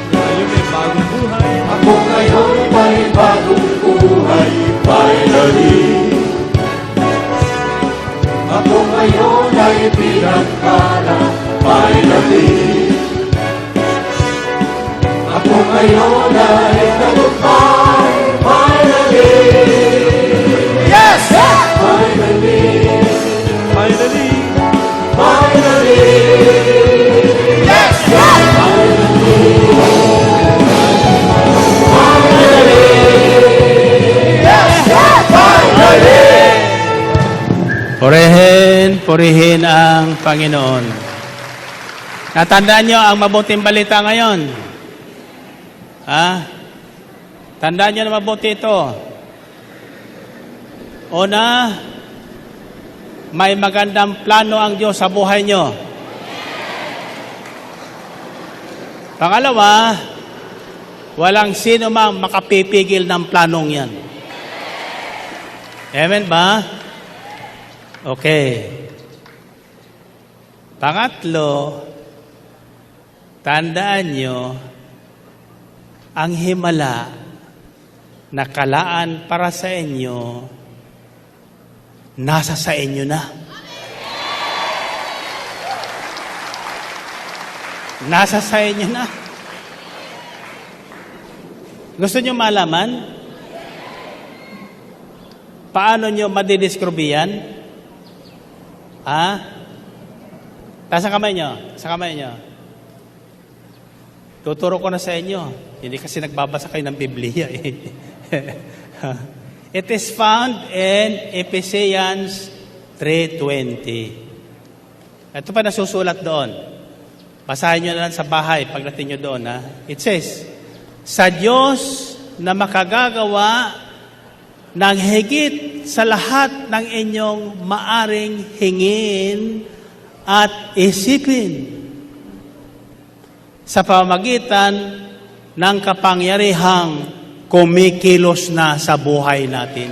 ngayon may bagong buhay. ako ngayon may bagong buhay. Finally, ako ngayon ay pinagpala. Finally, ako ngayon ay tagumpay. Finally, yes! Finally, Finally, finally, yes! purihin ang Panginoon. Natandaan nyo ang mabuting balita ngayon. Tandaan nyo na mabuti ito. Una, may magandang plano ang Diyos sa buhay nyo. Pangalawa, walang sino mang makapipigil ng planong yan. Amen ba? Okay. Pangatlo, tandaan nyo, ang himala na kalaan para sa inyo, nasa sa inyo na. Nasa sa inyo na. Gusto nyo malaman? Paano nyo madidescribe yan? Taas ang kamay nyo. Sa kamay nyo. Tuturo ko na sa inyo. Hindi kasi nagbabasa kayo ng Biblia eh. It is found in Ephesians 3:20. Ito pa nasusulat doon. Basahin nyo na lang sa bahay pagdating nyo doon. It says, sa Diyos na makagagawa ng higit sa lahat ng inyong maaring hingin at isipin sa pamamagitan ng kapangyarihang kumikilos na sa buhay natin.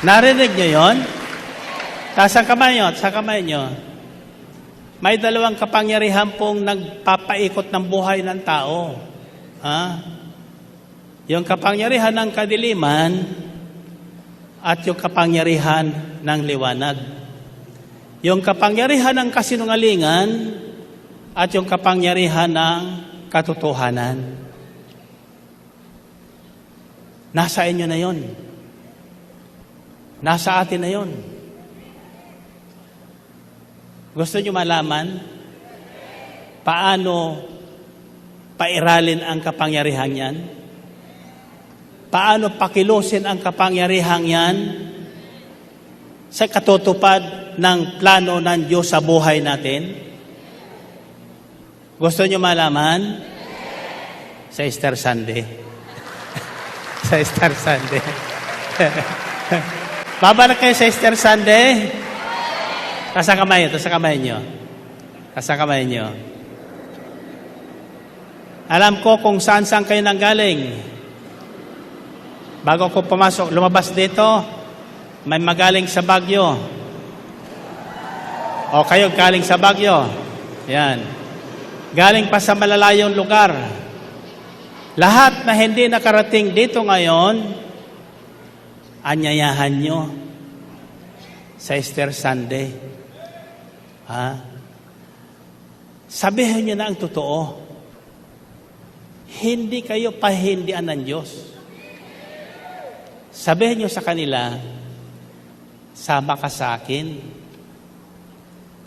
Narinig niyo yon? Sa kamay niyo, sa kamay niyo. May dalawang kapangyarihan pong nagpapaikot ng buhay ng tao. Ha? Yung kapangyarihan ng kadiliman at yung kapangyarihan ng liwanag. Yung kapangyarihan ng kasinungalingan at yung kapangyarihan ng katotohanan. Nasa inyo na yon. Nasa atin na yon. Gusto nyo malaman paano pairalin ang kapangyarihan yan? Paano pakilusin ang kapangyarihan yan sa katutupad ng plano ng Diyos sa buhay natin? Gusto nyo malaman? Sa Easter Sunday. Sa Easter Sunday. Babalik kayo sa Easter Sunday? Sa kamay nyo. Sa kamay nyo. Alam ko kung saan kayo nanggaling. Bago ko pumasok, lumabas dito, may magaling sa Baguio. O kayo galing sa Baguio. Yan. Galing pa sa malalayong lugar. Lahat na hindi nakarating dito ngayon, anyayahan nyo sa Easter Sunday. Ha? Sabihin nyo na ang totoo. Hindi kayo pahindian ng Diyos. Sabihin nyo sa kanila, sama ka sa akin.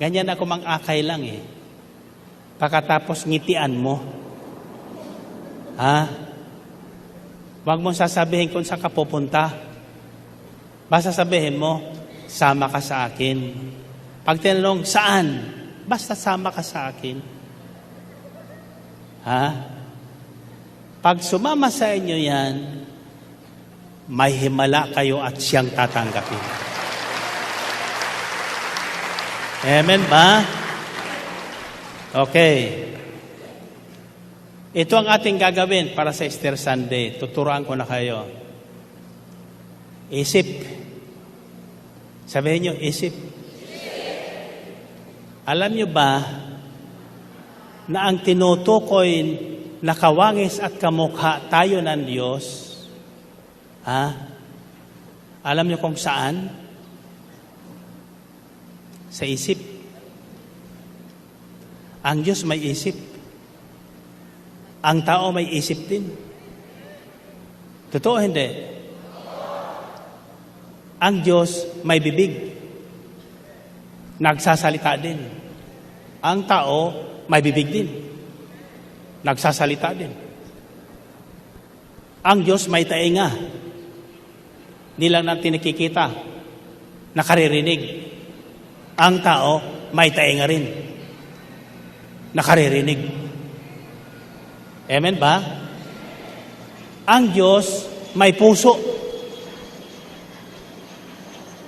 Ganyan ako mang-akay lang eh. Pagkatapos ngitian mo. Ha? Huwag mo sasabihin kung saan ka pupunta. Basta sabihin mo, sama ka sa akin. Pag tinanong, saan? Basta sama ka sa akin. Ha? Pag sumama sa inyo yan, may himala kayo at siyang tatanggapin. Amen ba? Okay. Ito ang ating gagawin para sa Easter Sunday. Tuturuan ko na kayo. Isip. Sabihin nyo, isip. Alam nyo ba na ang tinutukoy na kawangis at kamukha tayo ng Diyos? Ha? Alam nyo kung saan? Sa isip. Ang Diyos may isip. Ang tao may isip din. Totoo hindi? Ang Diyos may bibig. Nagsasalita din. Ang tao may bibig din. Nagsasalita din. Ang Diyos may tainga. Hindi lang natin nakikita. Nakaririnig. Ang tao may tainga rin. Nakaririnig. Amen ba? Ang Diyos may puso.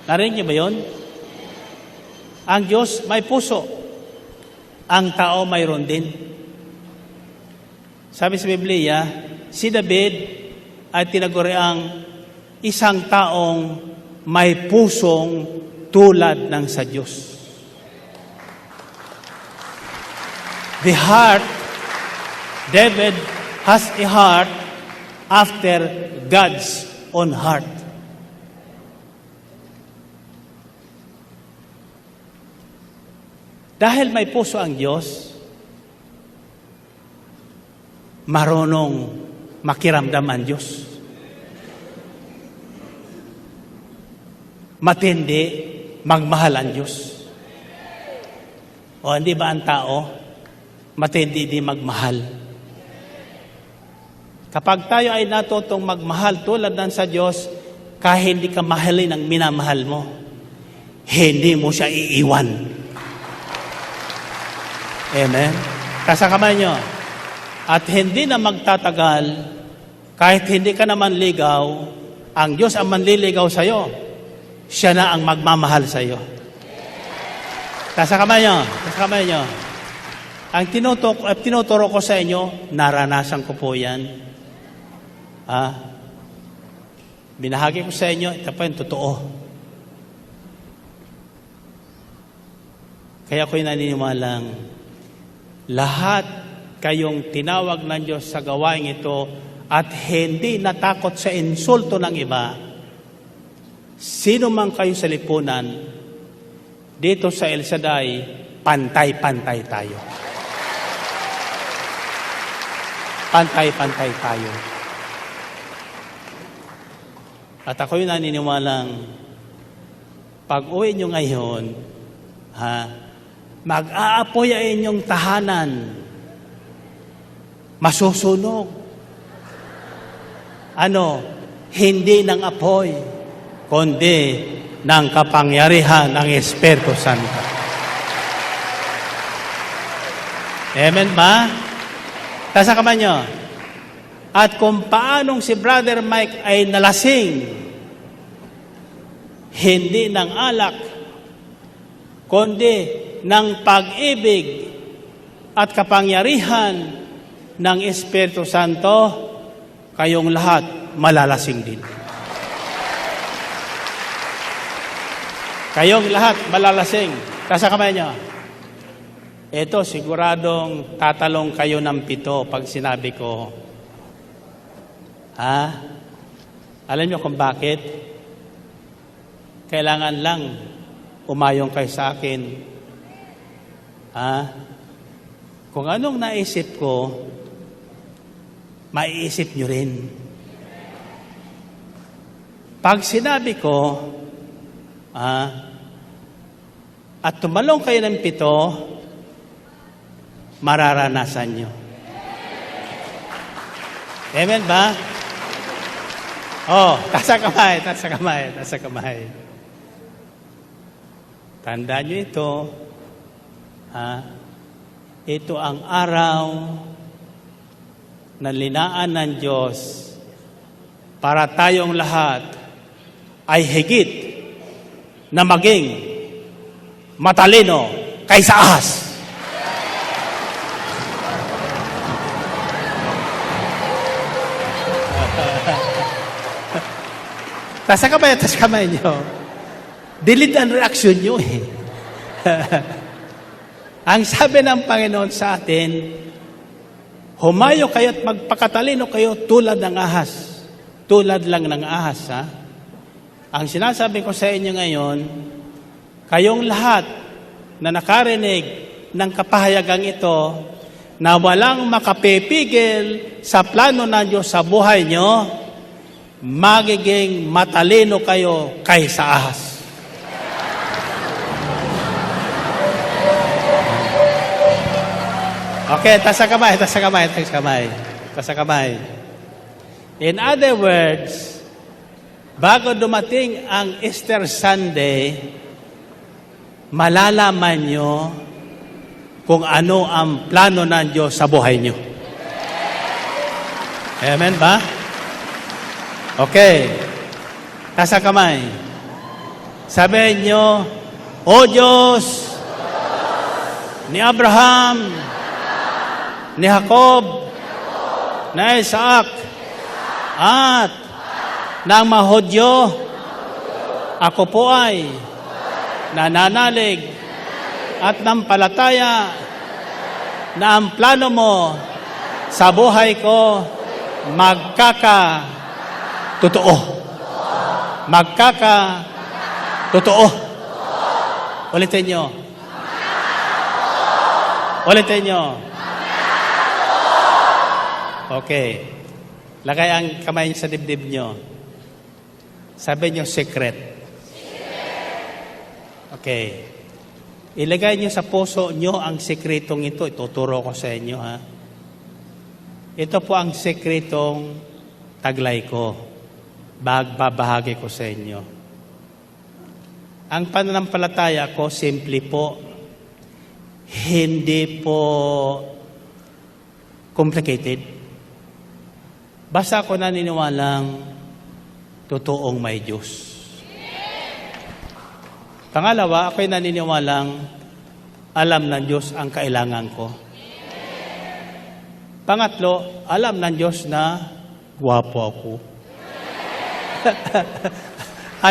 Narinig niyo ba yun? Ang Diyos may puso. Ang tao mayroon din. Sabi sa Biblia, si David ay tinaguriang isang taong may pusong tulad ng sa Diyos. The heart, David has a heart after God's own heart. Dahil may puso ang Diyos, marunong makiramdam ang Diyos. Matindi, magmahal ang Diyos. O hindi ba ang tao, matindi di magmahal? Kapag tayo ay natutong magmahal tulad ng sa Diyos, kahit hindi ka mahalin ang minamahal mo, hindi mo siya iiwan. Amen? Kasa kamay nyo. At hindi na magtatagal, kahit hindi ka naman ligaw, ang Diyos ang manliligaw sa'yo. Siya na ang magmamahal sa'yo. Kasa kamay nyo. Kasa kamay nyo. Ang tinuturo ko sa inyo, naranasan ko po yan. Binahagi ko sa inyo, ito pa yung totoo. Kaya ako'y naniniwalang lahat kayong tinawag ng Diyos sa gawain ito at hindi natakot sa insulto ng iba, sino man kayo sa lipunan, dito sa El Shaddai, pantay-pantay tayo. Pantay-pantay tayo. At ako'y naniniwalang pag-uwi nyo ngayon, mag-aapoy ang inyong tahanan. Masusunog. Hindi ng apoy, kundi ng kapangyarihan ng Espiritu Santo. Amen ba? Tasa kamay nyo. At kung paanong si Brother Mike ay nalasing, hindi ng alak, kundi ng pag-ibig at kapangyarihan ng Espiritu Santo, kayong lahat malalasing din. Kayong lahat malalasing. Tasa kamay nyo. Ito, siguradong tatalong kayo ng 7 pag sinabi ko. Alam nyo kung bakit? Kailangan lang umayong kayo sa akin. Kung anong naisip ko, maiisip nyo rin. Pag sinabi ko, at tumalong kayo ng 7, mararanasan nyo. Amen ba? Tasa kamay, tasa kamay, tasa kamay. Tandaan nyo ito. Ito ang araw na linaan ng Diyos para tayong lahat ay higit na maging matalino kaysa ahas. Tasa kamay nyo. Delete ang reaction nyo eh. Ang sabi ng Panginoon sa atin, humayo kayo at magpakatalino kayo tulad ng ahas. Tulad lang ng ahas, ha? Ang sinasabi ko sa inyo ngayon, kayong lahat na nakarinig ng kapahayagang ito, na walang makapipigil sa plano ng Diyos sa buhay nyo, magiging matalino kayo kaysa ahas. Okay, tasa kamay. In other words, bago dumating ang Easter Sunday, malalaman nyo kung ano ang plano ng Diyos sa buhay nyo. Amen ba? Okay. Tasa kamay. Sabihin nyo, O Diyos, ni Abraham, ni Jacob, na Isaac, at ng Mahodyo, ako po ay nananalig at nampalataya na ang plano mo sa buhay ko magkaka-totoo. Magkaka-totoo. Ulitin nyo. Okay. Lagay ang kamay niyo sa dibdib nyo. Sabi nyo, secret. Okay. Ilagay nyo sa puso nyo ang sekretong ito. Ituturo ko sa inyo, ha. Ito po ang sekretong taglay ko. Babahagi ko sa inyo. Ang pananampalataya ko, simple po. Hindi po complicated. Basta ako naniniwalang totoong may Diyos. Pangalawa, ako'y naniniwalang alam ng Diyos ang kailangan ko. Pangatlo, alam ng Diyos na gwapo ako.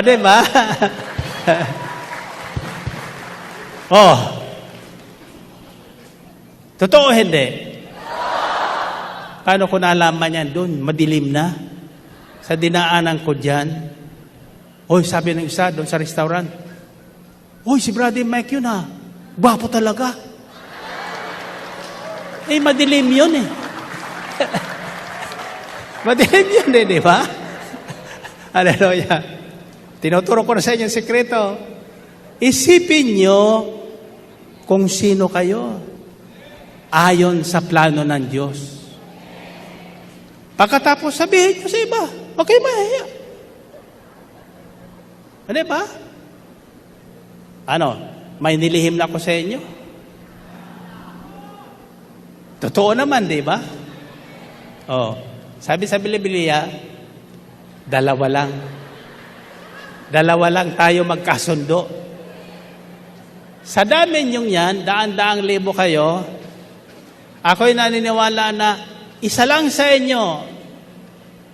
Diba? Oh. Totoo hindi? Paano ko nalaman yan doon? Madilim na. Sa dinaanan ko dyan. Oy, sabi ng isa doon sa restaurant. Oy, si Brother Mike yun ha. Gwapo talaga. Madilim yun eh. Madilim yun eh, di ba? Hallelujah. Tinuturo ko na sa inyo yung sekreto. Isipin nyo kung sino kayo ayon sa plano ng Diyos. Pagkatapos sabihin nyo sa iba, okay mahiya. Ano ba? Ano? May nilihim na ako sa inyo? Totoo naman, di ba? Oh, sabi sa Biblia, dalawa lang tayo magkasundo. Sa dami niyong yan, daan-daang libo kayo, ako'y naniniwala na isa lang sa inyo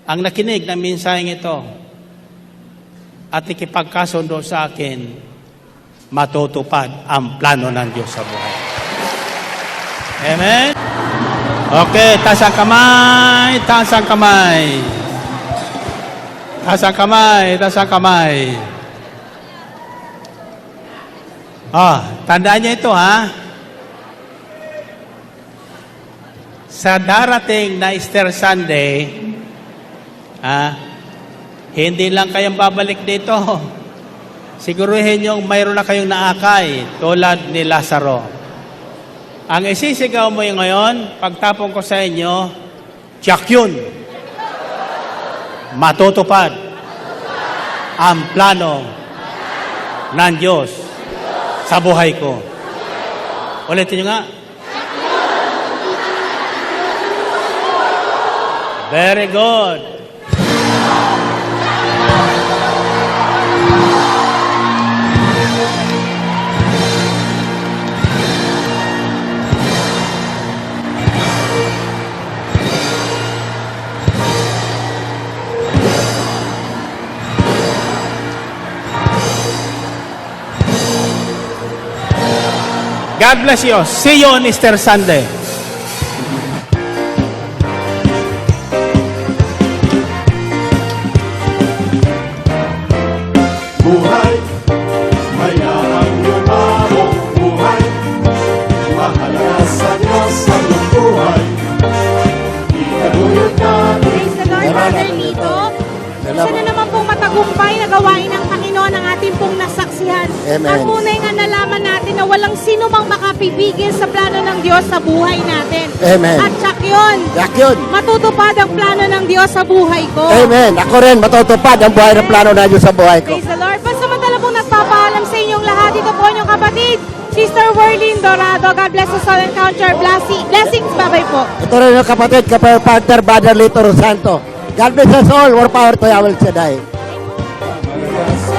ang nakinig ng mensaheng ito at ikipagkasundo sa akin, matutupad ang plano ng Diyos sa buhay. Amen? Okay, taas ang kamay, taas ang kamay. Taas ang kamay, taas ang kamay. Tandaan niyo ito ha. Sa darating na Easter Sunday, hindi lang kayong babalik dito. Siguruhin nyo mayroon na kayong naakay tulad ni Lazaro. Ang isisigaw mo yung ngayon, pagtapong ko sa inyo, tiyak yun. Matutupad ang plano ng Diyos sa buhay ko. Ulitin nyo nga. Very good. God bless you. See you on Easter Sunday. Buhay, mayroong yumabong buhay. Mahalaga sa Diyos ang iyong buhay. Itaguyod natin. Praise the Lord, Brother Lito. Isa na naman pong matagumpay na gawain ng Panginoon ang ating pong nasaksihan. Amen. At tunay nga nalaman natin na walang sino mang makapibigil sa plano ng Diyos sa buhay natin. Amen. At tsak yun, Yak yun. matutupad ang plano ng Diyos sa buhay ko. Amen. Ako rin, matutupad ang buhay ng plano na Diyos sa buhay ko. Praise the Lord. Pansamantala pong nagpapaalam sa inyong lahat. Ito po inyong kapatid, Sister Werlyn Dorado. God bless us all encounter. Blessings. Bye-bye po. Ito rin yung kapatid, kapatid partner, Brother Lito Rosanto. God bless us all. More power to Yahweh Shaddai. Mahalaga sa